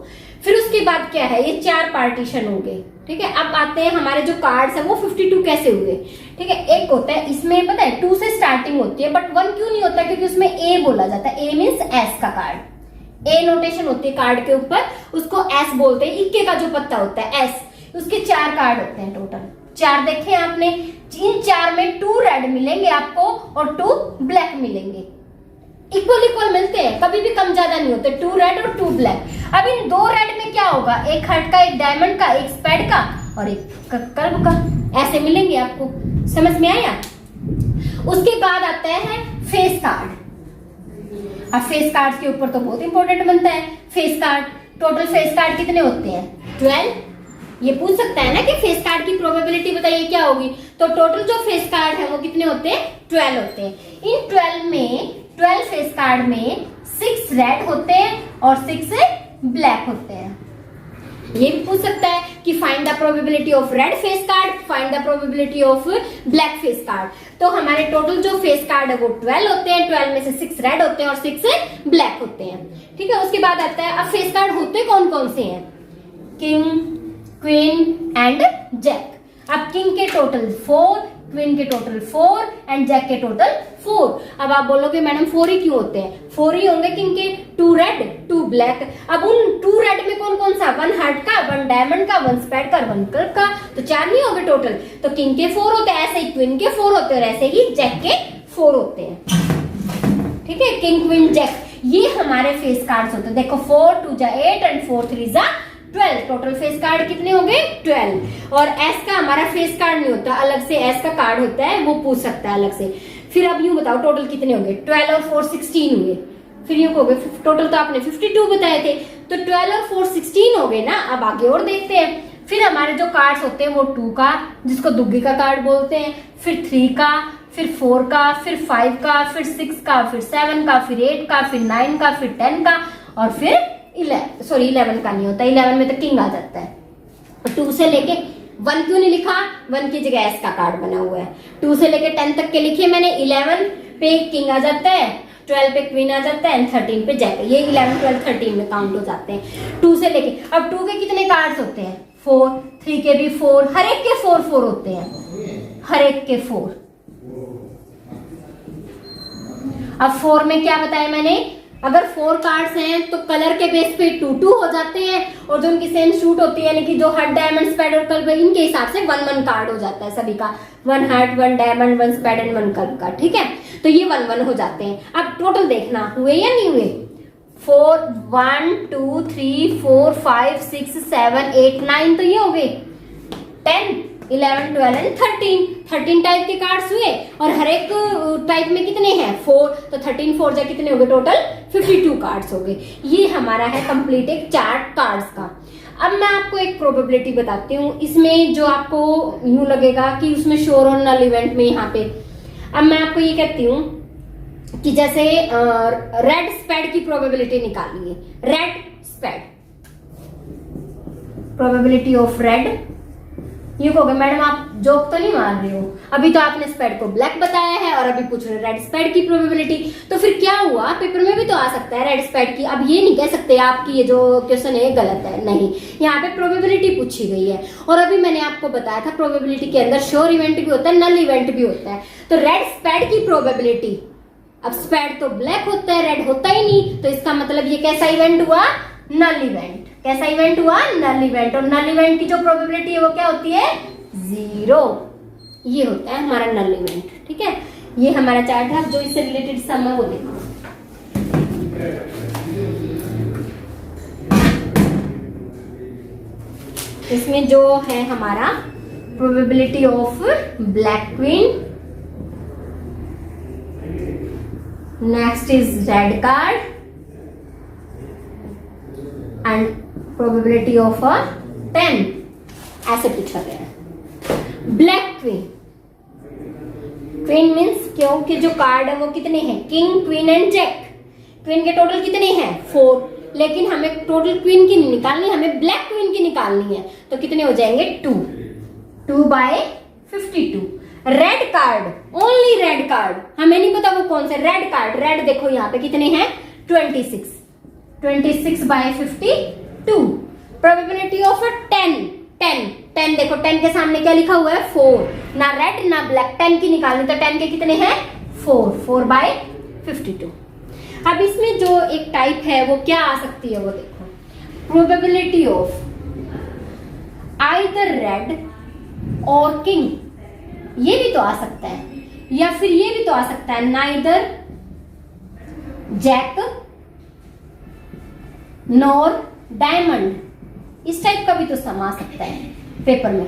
फिर उसके बाद क्या है, ये 4 पार्टीशन हो गए, ठीक है। अब आते हैं हमारे जो कार्ड्स है वो 52 कैसे हुए, ठीक है। एक होता है इसमें पता है 2 से स्टार्टिंग होती है, बट 1 क्यों नहीं होता, क्योंकि उसमें ए बोला जाता है। ए मीन्स एस का कार्ड, ए नोटेशन होती है कार्ड के ऊपर, उसको एस बोलते हैं। इक्के का जो पत्ता होता है एस, उसके 4 कार्ड होते हैं टोटल। 4 देखे आपने, इन 4 में 2 रेड मिलेंगे आपको और 2 ब्लैक मिलेंगे, इक्वल इक्वल मिलते हैं, कभी भी कम ज्यादा नहीं होते, 2 रेड और 2 ब्लैक। अब इन 2 रेड में क्या होगा, एक हार्ट का, एक डायमंड का, एक स्पैड का और एक क्लब का, ऐसे मिलेंगे आपको। समझ में आया। उसके बाद आता है फेस कार्ड। अब फेस कार्ड के ऊपर तो बहुत इंपॉर्टेंट बनता है face card. Total face card कितने होते हैं, 12। ये पूछ सकता है ना कि फेस कार्ड की प्रोबेबिलिटी बताइए क्या होगी। तो टोटल जो फेस कार्ड है वो कितने होते हैं, 12 होते हैं। इन 12 फेस कार्ड में 6 रेड होते हैं और 6 ब्लैक होते हैं। ये भी पूछ सकता है कि find the probability of red face card, find the probability of black face card. तो हमारे टोटल जो फेस कार्ड है वो 12 होते हैं, 12 में से 6 रेड होते हैं और 6 ब्लैक होते हैं, ठीक है। उसके बाद आता है अब फेस कार्ड होते कौन कौन से हैं, किंग, क्वीन एंड जैक। अब किंग के टोटल 4, क्वीन के टोटल 4 एंड जैक के टोटल 4। अब आप बोलोगे मैडम 4 ही क्यों होते हैं, 4 ही होंगे किंग के, 2 रेड 2 ब्लैक। अब उन 2 रेड में कौन कौन सा, 1 हार्ट का, 1 डायमंड का, 1 स्पैड का, 1 क्लब का, तो 4 नहीं हो गए टोटल। तो किंग के 4 होते हैं, ऐसे ही क्वीन के 4 होते हैं और ऐसे ही जैक के 4 होते हैं, ठीक है। किंग क्वीन जैक ये हमारे फेस कार्ड्स होते हैं। देखो 4 2 जा 8 एंड 4 3 जा 12। टोटल फेस कार्ड कितने हो गए, 12। और एस का हमारा फेस कार्ड नहीं होता, अलग से एस का कार्ड होता है, वो पूछ सकता है अलग से। फिर अब यूं बताओ टोटल कितने हो गए, 12 और 4 16 हुए। फिर यूं हो गए, टोटल तो आपने 52 बताए थे, तो 12 और 4 16 हो गए ना। अब आगे और देखते हैं। फिर हमारे जो कार्ड्स होते हैं वो 2 का, जिसको दुग्गी का कार्ड बोलते हैं, फिर 3 का, फिर 4 का, फिर 5 का, फिर 6 का, फिर 7 का, फिर 8 का, फिर 9 का, फिर 10 का और फिर 11 का नहीं होता, 11 में तो किंग आ जाता है। 2 से लेके 1 क्यों नहीं लिखा, 1 की जगह एस का कार्ड बना हुआ है। 2 से लेके 10 तक के लिखे मैंने, 11 पे किंग आ जाता है, 12 पे क्वीन आ जाता है एंड 13 पे जैक। ये 11 12 13 में काउंट हो जाते हैं 2 से लेके। अब 2 के कितने कार्ड्स होते हैं, 4, 3 के भी 4, हर एक के 4 4 होते हैं, हर एक के 4। अब 4 में क्या बताया मैंने, अगर 4 कार्ड्स हैं तो कलर के बेस पे 2 2 हो जाते हैं, और जो उनकी सेम शूट होती है यानी कि जो हार्ट डायमंड स्पैड और क्लब इनके हिसाब से 1 1 कार्ड हो जाता है सभी का, 1 हार्ट 1 डायमंड 1 स्पैड एंड 1 क्लब का, ठीक है। तो ये 1 1 हो जाते हैं। अब टोटल देखना हुए या नहीं हुए, 4 1 2 3 4 5 6 7 8 9, तो ये हो गए 10 11 12 एंड 13 टाइप के कार्ड्स हुए। और हर एक टाइप में कितने हैं, 4, तो 13 4 जा कितने हो गए, टोटल 52 कार्ड्स हो गए। ये हमारा है कंप्लीट एक चार्ट कार्ड्स का। अब मैं आपको एक प्रोबेबिलिटी बताती हूँ, इसमें जो आपको यूं लगेगा कि उसमें श्योर और नल इवेंट में यहाँ पे। अब मैं आपको ये कहती हूँ कि जैसे रेड स्पैड की प्रोबेबिलिटी निकालिए, रेड स्पैड, प्रोबेबिलिटी ऑफ रेड। ये कहोगे मैडम आप जोक तो नहीं मार रहे हो, अभी तो आपने स्पैड को ब्लैक बताया है और अभी पूछ रहे रेड स्पैड की प्रोबेबिलिटी। तो फिर क्या हुआ, पेपर में भी तो आ सकता है रेड स्पैड की। अब ये नहीं कह सकते आपकी ये जो क्वेश्चन है गलत है, नहीं, यहाँ पे प्रोबेबिलिटी पूछी गई है। और अभी मैंने आपको बताया था प्रोबेबिलिटी के अंदर श्योर इवेंट भी होता है, नल इवेंट भी होता है। तो रेड स्पैड की प्रोबेबिलिटी, अब स्पैड तो ब्लैक होता है, रेड होता ही नहीं, तो इसका मतलब ये कैसा इवेंट हुआ, नल इवेंट। कैसा इवेंट हुआ? नल इवेंट। और नल इवेंट की जो प्रोबेबिलिटी है वो क्या होती है? 0। ये होता है हमारा नल इवेंट। ठीक है, ये हमारा चार्ट है। जो इससे रिलेटेड सम है वो देखो। इसमें जो है हमारा probability of black queen, next is red card and probability of a 10 ऐसे पूछा गया है। ब्लैक क्वीन, क्वीन मीन्स क्योंकि जो कार्ड है वो कितने हैं? King, queen and jack. Queen के टोटल कितने हैं? 4, लेकिन हमें टोटल क्वीन की नहीं निकालनी, हमें ब्लैक क्वीन की निकालनी है। तो कितने हो जाएंगे? 2 by 52। Red card, only red card, हमें नहीं पता वो कौन से। रेड कार्ड, रेड देखो यहाँ पे कितने हैं? 26 बाय 52। प्रोबेबिलिटी ऑफ 10 देखो, 10 के सामने क्या लिखा हुआ है? 4। ना रेड ना ब्लैक, 10 की निकालनी, तो 10 के कितने हैं? 4 बाय 52। अब इसमें जो एक टाइप है वो क्या आ सकती है वो देखो। प्रोबेबिलिटी ऑफ आइदर रेड और किंग, ये भी तो आ सकता है, या फिर ये भी तो आ सकता है नाइदर जैक नॉर डायमंड। इस टाइप का भी तो सम आ सकता है पेपर में।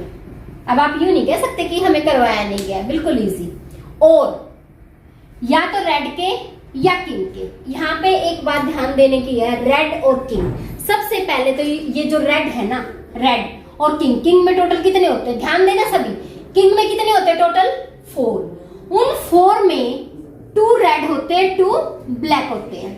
अब आप यूं नहीं कह सकते कि हमें करवाया नहीं गया, बिल्कुल इजी। और या तो रेड के या किंग के। यहाँ पे एक बात ध्यान देने की है, रेड और किंग। सबसे पहले तो ये जो रेड है ना, रेड और किंग में टोटल कितने होते हैं? ध्यान देना सभी, किंग में कितने होते हैं टोटल? 4। उन 4 में 2 रेड होते हैं, 2 ब्लैक होते हैं।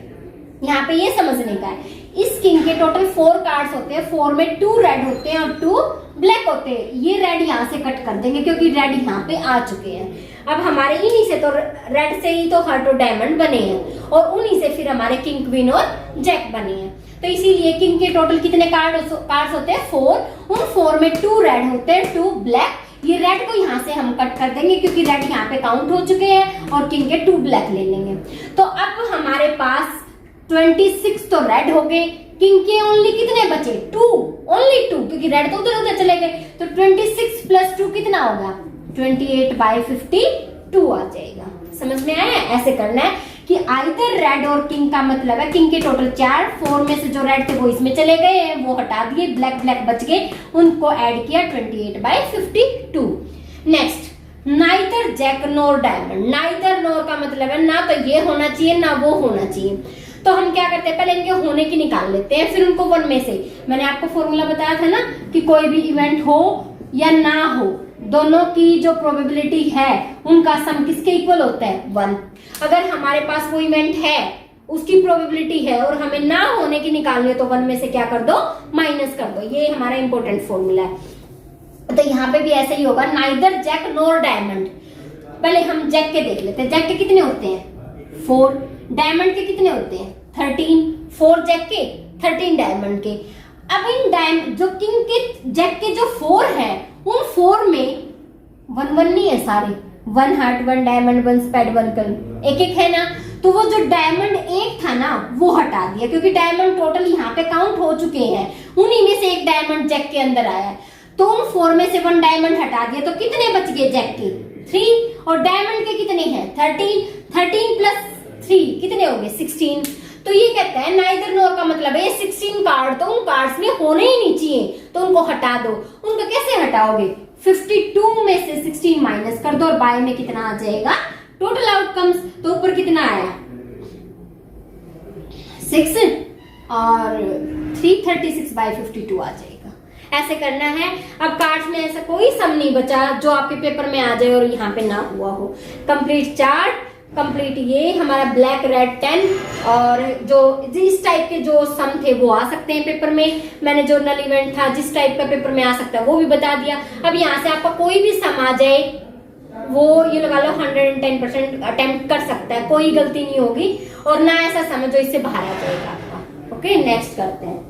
यहाँ पे ये समझने का है, इस किंग के टोटल 4 कार्ड्स होते हैं, 4 में 2 रेड होते हैं और 2 ब्लैक होते हैं। ये रेड यहाँ से कट कर देंगे क्योंकि रेड यहाँ पे आ चुके हैं। अब हमारे इन्हीं से तो रेड से ही तो हार्ट और डायमंड बने हैं, और उन्हीं से फिर हमारे किंग, क्वीन और जैक बने हैं। तो इसीलिए किंग के टोटल कितने कार्ड्स होते हैं? 4। उन 4 में 2 रेड होते हैं, 2 ब्लैक। ये रेड को यहाँ से हम कट कर देंगे क्योंकि रेड यहाँ पे काउंट हो चुके हैं, और किंग के 2 ब्लैक ले लेंगे। तो अब हमारे पास 26 तो रेड हो गए, किंग के ओनली कितने बचे? 2, ओनली 2, क्योंकि रेड तो उधर उधर चले गए। तो 26 प्लस 2 कितना होगा? 28 बाय 52 आ जाएगा। समझ में आया? ऐसे करना है कि आइदर रेड और किंग का मतलब है किंग के टोटल 4, 4 में से जो रेड थे वो इसमें चले गए हैं, वो हटा दिए, ब्लैक बच गए, उनको ऐड किया 28 बाय 52। नेक्स्ट, नाइदर जैक नोर डायमंड। नाइदर नोर का मतलब है ना तो ये होना चाहिए ना वो होना चाहिए। तो हम क्या करते हैं, पहले इनके होने की निकाल लेते हैं, फिर उनको 1 में से। मैंने आपको फॉर्मूला बताया था ना कि कोई भी इवेंट हो या ना हो, दोनों की जो प्रोबेबिलिटी है उनका सम किसके इक्वल होता है? 1। अगर हमारे पास वो इवेंट है, उसकी प्रोबेबिलिटी है और हमें ना होने की निकालनी है, तो 1 में से क्या कर दो? माइनस कर दो। ये हमारा इंपॉर्टेंट फॉर्मूला है। तो यहाँ पे भी ऐसे ही होगा, नाइदर जैक नोर डायमंड। पहले हम जैक के देख लेते हैं। जैक के कितने होते हैं? 4। डायमंड के कितने होते हैं? 13। 4 जैक के, 13 डायमंड के। अब इन डायमंड जो किंग के जैक के जो 4 है, उन 4 में 1 नहीं है सारे, 1 हार्ट, 1 डायमंड, 1 स्पैड, 1 कर्ल, एक है ना। तो वो जो डायमंड 1 था ना वो हटा दिया, क्योंकि डायमंड टोटल यहाँ पे काउंट हो चुके हैं, उन्हीं में से एक डायमंड जैक के अंदर आया है। तो उन 4 में से 1 डायमंड हटा दिया, तो कितने बच गए जैक के? 3। और डायमंड के कितने हैं? 13 प्लस 3 कितने हो गए? 16। तो ये कहते हैं नाइदर नोर का मतलब है ये 16 कार्ड तो उन कार्ड्स में होने ही नहीं चाहिए, तो उनको हटा दो। उनको कैसे हटाओगे? 52 में से 16 माइनस कर दो और बाय में कितना आ जाएगा? Total outcomes. तो ऊपर कितना आया? 6 और 336 बाय 52 आ जाएगा। ऐसे करना है। अब कार्ड्स में ऐसा कोई सम नहीं बचा जो आपके पेपर में आ जाए और यहाँ पे ना हुआ हो। कंप्लीट चार्ट, कंप्लीट ये हमारा ब्लैक रेड 10, और जो जिस टाइप के जो सम थे वो आ सकते हैं पेपर में। मैंने जो नल इवेंट था जिस टाइप का पेपर में आ सकता है वो भी बता दिया। अब यहाँ से आपका कोई भी सम आ जाए वो ये लगा लो 110% अटेम्प्ट कर सकता है, कोई गलती नहीं होगी, और ना ऐसा सम जो इससे बाहर आ जाएगा आपका। ओके, नेक्स्ट करते हैं।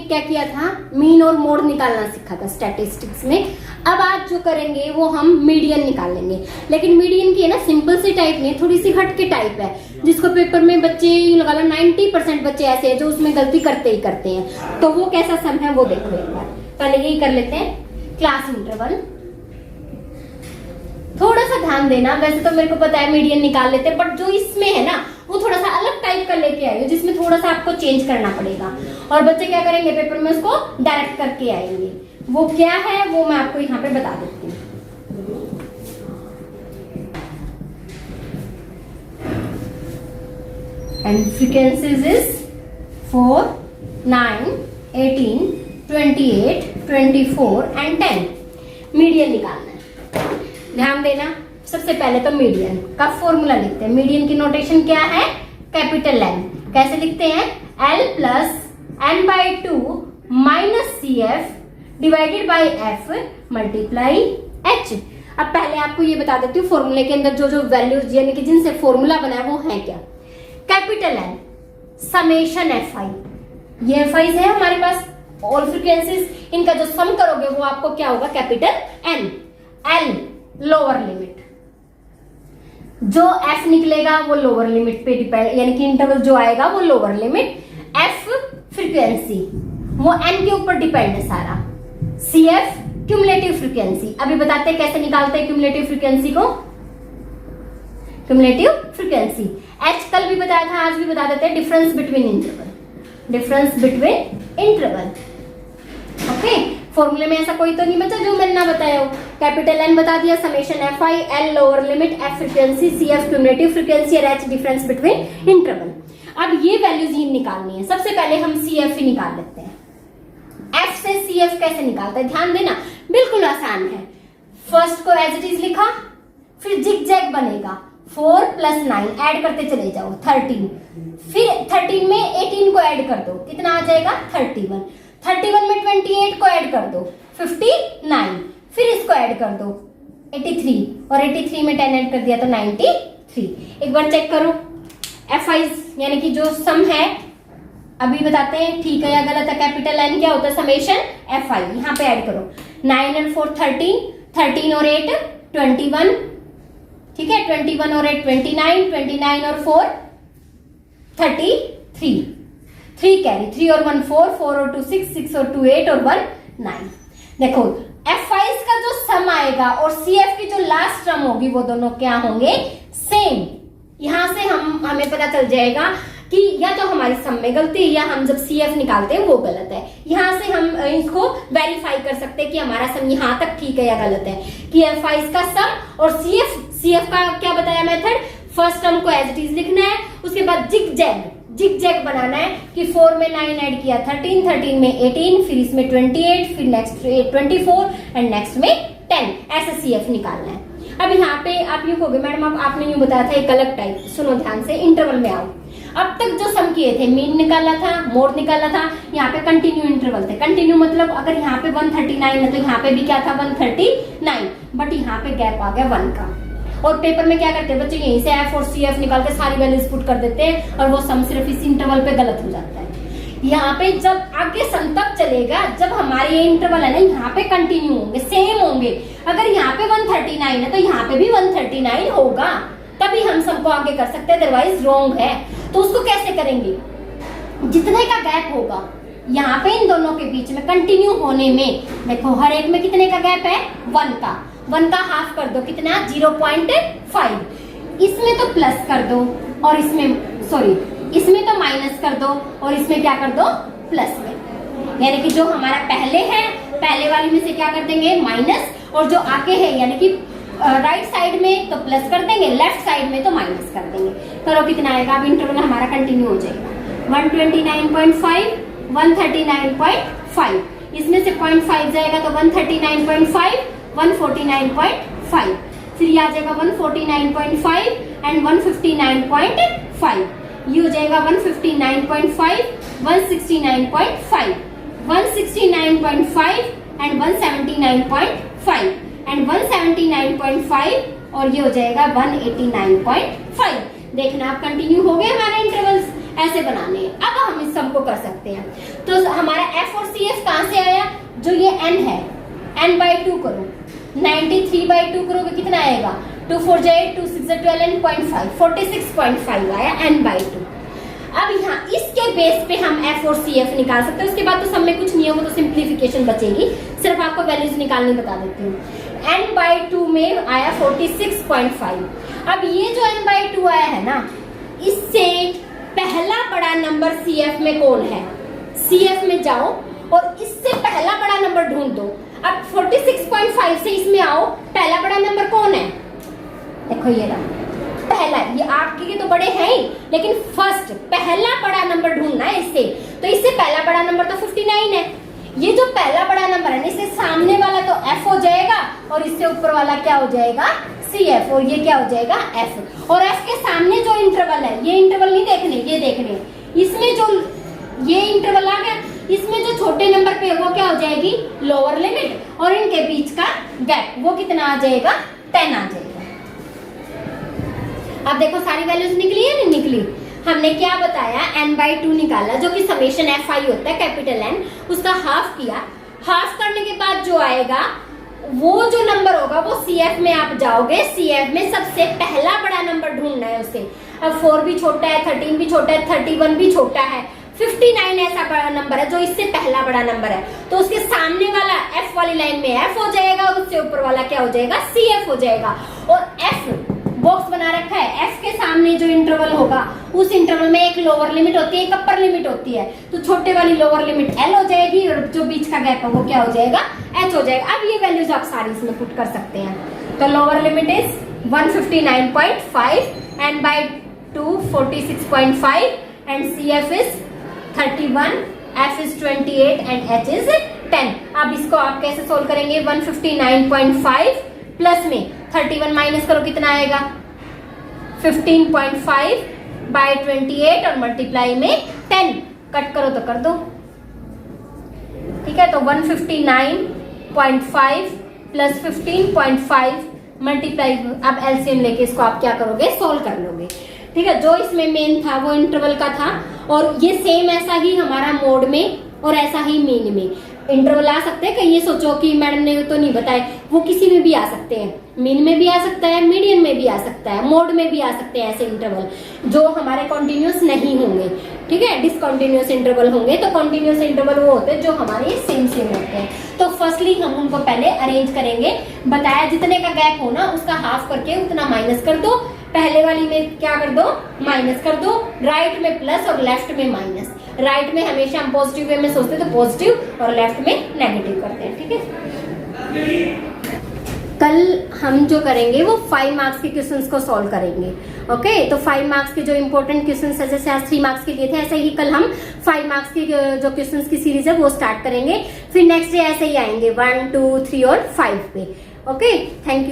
क्या किया था, मीन और मोड निकालना सीखा था स्टैटिस्टिक्स में। अब आज जो करेंगे वो हम मीडियन निकालेंगे, लेकिन मीडियन की है ना सिंपल सी टाइप नहीं, थोड़ी सी हट के टाइप है, जिसको पेपर में बच्चे लगा लो 90% बच्चे ऐसे हैं जो उसमें गलती करते ही करते हैं। तो वो कैसा सम है वो देखो एक बार। पहले यही कर लेते हैं, क्लास इंटरवल। थोड़ा सा ध्यान देना, वैसे तो मेरे को पता है मीडियन निकाल लेते हैं, बट जो इसमें है ना वो थोड़ा सा अलग टाइप का लेके आए हो, जिसमें थोड़ा सा आपको चेंज करना पड़ेगा। और बच्चे क्या करेंगे, पेपर में उसको डायरेक्ट करके आएंगे। वो क्या है वो मैं आपको यहाँ पे बता देती हूँ। And frequencies is 4, 9, 18, 28, 24 and 10। Median निकालना है, ध्यान देना। सबसे पहले तो मीडियन का फॉर्मूला लिखते हैं। मीडियन की नोटेशन क्या है, कैपिटल एन। कैसे लिखते हैं, L plus n/2 minus CF divided by F multiply H। अब पहले आपको ये बता देती हूँ फॉर्मूले के अंदर जो जो वैल्यूज यानी कि जिनसे फॉर्मूला बना है वो है क्या। कैपिटल एन समेशन FI, ये FI है हमारे पास ऑल फ्रीक्वेंसीज, इनका जो सम करोगे वो आपको क्या होगा, capital N. L lower limit, जो F निकलेगा वो लोअर लिमिट पे डिपेंड, यानी कि इंटरवल जो आएगा वो लोअर लिमिट। F फ्रीक्वेंसी वो N के ऊपर डिपेंड है सारा। CF क्यूमुलेटिव फ्रीक्वेंसी, अभी बताते हैं कैसे निकालते हैं क्यूमुलेटिव फ्रीक्वेंसी को। क्यूमुलेटिव फ्रीक्वेंसी H कल भी बताया था, आज भी बता देते हैं, difference between interval. Difference between interval, okay. फॉर्मूले में ऐसा कोई तो नहीं बचा जो मैंने ना बताया हो। कैपिटल एन बता दिया, summation FI, L lower limit, F frequency, CF cumulative frequency और H डिफरेंस बिटवीन इंटरवल। अब ये वैल्यूज ही निकालनी है। सबसे पहले हम CF ही निकाल लेते हैं। F से CF कैसे निकालते हैं, ध्यान देना, बिल्कुल आसान है। फर्स्ट को एज इट इज लिखा, फिर जिग जैग बनेगा, 4 + 9 ऐड करते चले जाओ 13, फिर 13 में 18 को ऐड कर दो, कितना आ जाएगा 31, 31 में 28 को ऐड कर दो 59, फिर इसको ऐड कर दो 83 और 83 में 10 ऐड कर दिया तो 93। एक बार चेक करो FI यानी कि जो सम है, अभी बताते हैं ठीक है या गलत है। कैपिटल एन क्या होता है, समेशन FI, यहाँ पे ऐड करो 9 और 4 13, 13 और 8 21, ठीक है, 21 और 8 29, 29 और 4 33, 3 कैरी, 3 और 1 4, 4 और 2 6, 6 और 2 8 और 1 9। देखो FI का जो सम आएगा और CF की जो लास्ट टर्म होगी वो दोनों क्या होंगे, सेम। यहां से हमें पता चल जाएगा कि या तो हमारी सम में गलती है या हम जब CF निकालते हैं वो गलत है। यहां से हम इसको वेरीफाई कर सकते हैं कि हमारा सम यहां तक ठीक है या गलत है, कि FI का सम और CF का क्या बताया मेथड, फर्स्ट टर्म को एज इट इज लिखना है, उसके बाद जिग जैग बनाना है कि 4 में 9 ऐड किया 13, 13 में 18, फिर इसमें 28, फिर नेक्स्ट 24 एंड नेक्स्ट में 10, ऐसे CF निकालना है। अब यहाँ पे आप यूं कहोगे मैडम अब आपने यूं बताया था एक अलग टाइप, सुनो ध्यान से, इंटरवल में आओ। अब तक जो सम किए थे, मीन निकाला था, मोड निकाला था, यहाँ पे कंटिन्यू इंटरवल थे। कंटिन्यू मतलब अगर यहाँ पे 139 है तो यहाँ पे भी क्या था 139, बट यहाँ पे गैप आ गया 1 का। और पेपर में क्या करते हैं बच्चे, यहीं से F और CF निकाल के सारी वैल्यूज पुट कर देते हैं और वो सम सिर्फ इस इंटरवल पे गलत हो जाता है। यहाँ पे जब आगे सम तक चलेगा, जब हमारे ये इंटरवल है ना यहाँ पे कंटिन्यू होंगे, सेम होंगे। अगर यहाँ पे 139 है तो यहाँ पे भी 139 होगा, तभी हम सम को आगे कर सकते हैं, अदरवाइज रॉन्ग है। तो उसको कैसे करेंगे, जितने का गैप होगा यहाँ पे इन दोनों के बीच में कंटिन्यू होने में, देखो हर एक में कितने का गैप है 1 का हाफ कर दो, कितना 0.5, इसमें तो प्लस कर दो और इसमें तो माइनस कर दो और इसमें क्या कर दो प्लस में, यानी कि जो हमारा पहले है पहले वाली में से क्या कर देंगे माइनस, और जो आगे है यानी कि राइट साइड में तो प्लस कर देंगे, लेफ्ट साइड में तो माइनस कर देंगे। करो कितना आएगा, अब इंटरवल हमारा कंटिन्यू हो जाएगा 129.5, 139.5, इसमें से 0.5 जाएगा तो 139.5, 149.5, फिर ये आ जाएगा 149.5 एंड 159.5, ये हो जाएगा 159.5, 169.5, 169.5 एंड 179.5 एंड 179.5 और ये हो जाएगा 189.5। देखना आप कंटिन्यू हो गए हमारे इंटरवल्स, ऐसे बनाने हैं। अब हम इस सम हमको कर सकते हैं। तो हमारा एफ और सी एफ कहां से आया, जो ये एन है, एन बाई 2 करो, 93 बाई 2 करोगे कितना आएगा, 2 4 जाए 2 6 12 एंड 0.5, 46.5 आया एन बाई 2। अब यहाँ इसके बेस पे हम एफ और सी एफ निकाल सकते हैं। उसके बाद तो सब में कुछ नहीं है, वो तो सिंप्लीफिकेशन बचेगी, सिर्फ आपको वैल्यूज निकालनी बता देती हूँ। एन बाई 2 में आया 46.5। अब ये जो एन बाई 2 आया है ना, इससे पहला बड़ा नंबर सी एफ में कौन है, सी एफ में जाओ और इससे पहला बड़ा नंबर ढूंढ दो। अब 46.5 से इसमें आओ, पहला बड़ा नंबर कौन है, देखो ये रहा पहला, ये आपके के तो बड़े हैं ही, लेकिन फर्स्ट पहला बड़ा नंबर ढूंढना है इससे। तो इससे पहला बड़ा नंबर तो 59 है। ये जो पहला बड़ा नंबर है, इससे सामने वाला तो एफ हो जाएगा और इससे ऊपर वाला क्या हो जाएगा, सी एफ, और ये क्या हो जाएगा एफ। और एफ के सामने जो इंटरवल है, ये इंटरवल नहीं देखने, ये देखने, इसमें जो ये इंटरवल आ गया, इसमें जो छोटे नंबर पे वो क्या हो जाएगी, लोअर लिमिट, और इनके बीच का गैप वो कितना आ जाएगा, 10 आ जाएगा। अब देखो सारी वैल्यूज निकली है, नहीं निकली। हमने क्या बताया, n बाई 2 निकाला, जो कि समेशन एफ आई होता है, कैपिटल एन, उसका हाफ किया। हाफ करने के बाद जो आएगा, वो जो नंबर होगा वो सी एफ में आप जाओगे, सी एफ में सबसे पहला बड़ा नंबर ढूंढना है उसे। अब 4 भी छोटा है, 13 भी छोटा है, 31 भी छोटा है, 59 ऐसा बड़ा नंबर है जो इससे पहला बड़ा नंबर है, तो उसके सामने वाला एफ वाली लाइन में एफ हो जाएगा और उससे ऊपर वाला क्या हो जाएगा, सी एफ हो जाएगा। और एफ बॉक्स बना रखा है, एफ के सामने जो इंटरवल होगा, उस इंटरवल में एक लोअर लिमिट होती है, एक अपर लिमिट होती है, तो छोटे वाली लोअर लिमिट एल हो जाएगी और जो बीच का गैप है वो क्या हो जाएगा, एच हो जाएगा। अब ये वैल्यूज आप सारी इसमें पुट कर सकते हैं। तो lower limit is 159.5, N by 2 46.5, and C F is 31, F is 28 and H is 10। अब इसको आप कैसे सोल्व करेंगे, 159.5 प्लस में 31 माइनस करो, कितना आएगा, 15.5 बाई 28 और मल्टीप्लाई में 10, कट करो तो कर दो, ठीक है। तो 159.5 प्लस 15.5 मल्टीप्लाई, अब एलसीएम लेके इसको आप क्या करोगे, सोल्व कर लोगे, ठीक है। जो इसमें मेन था वो इंटरवल का था, और ये सेम ऐसा ही हमारा मोड में और ऐसा ही मीन में इंटरवल आ सकते हैं। कहीं ये सोचो कि मैडम ने तो नहीं बताए, वो किसी में भी आ सकते हैं, मीन में भी आ सकता है, मीडियन में भी आ सकता है, मोड में भी आ सकते हैं ऐसे इंटरवल जो हमारे कॉन्टिन्यूस नहीं होंगे, ठीक है। डिसकॉन्टिन्यूस इंटरवल होंगे, तो कॉन्टिन्यूस इंटरवल वो होते हैं जो हमारे सेम होते हैं। तो फर्स्टली हम उनको पहले अरेंज करेंगे, बताया जितने का गैप हो ना उसका हाफ करके उतना माइनस कर दो, पहले वाली में क्या कर दो, माइनस कर दो, राइट में प्लस और लेफ्ट में माइनस। राइट में हमेशा हम पॉजिटिव वे में सोचते तो पॉजिटिव और लेफ्ट में नेगेटिव करते हैं, ठीक है। कल हम जो करेंगे वो 5 मार्क्स के क्वेश्चंस को सॉल्व करेंगे, ओके। तो 5 मार्क्स के जो इंपॉर्टेंट क्वेश्चंस है, जैसे आज 3 मार्क्स के लिए थे, ऐसे ही कल हम 5 मार्क्स की जो क्वेश्चंस की सीरीज है वो स्टार्ट करेंगे, फिर नेक्स्ट डे ऐसे ही आएंगे 1 2 3 और 5 पे, ओके। Thank you.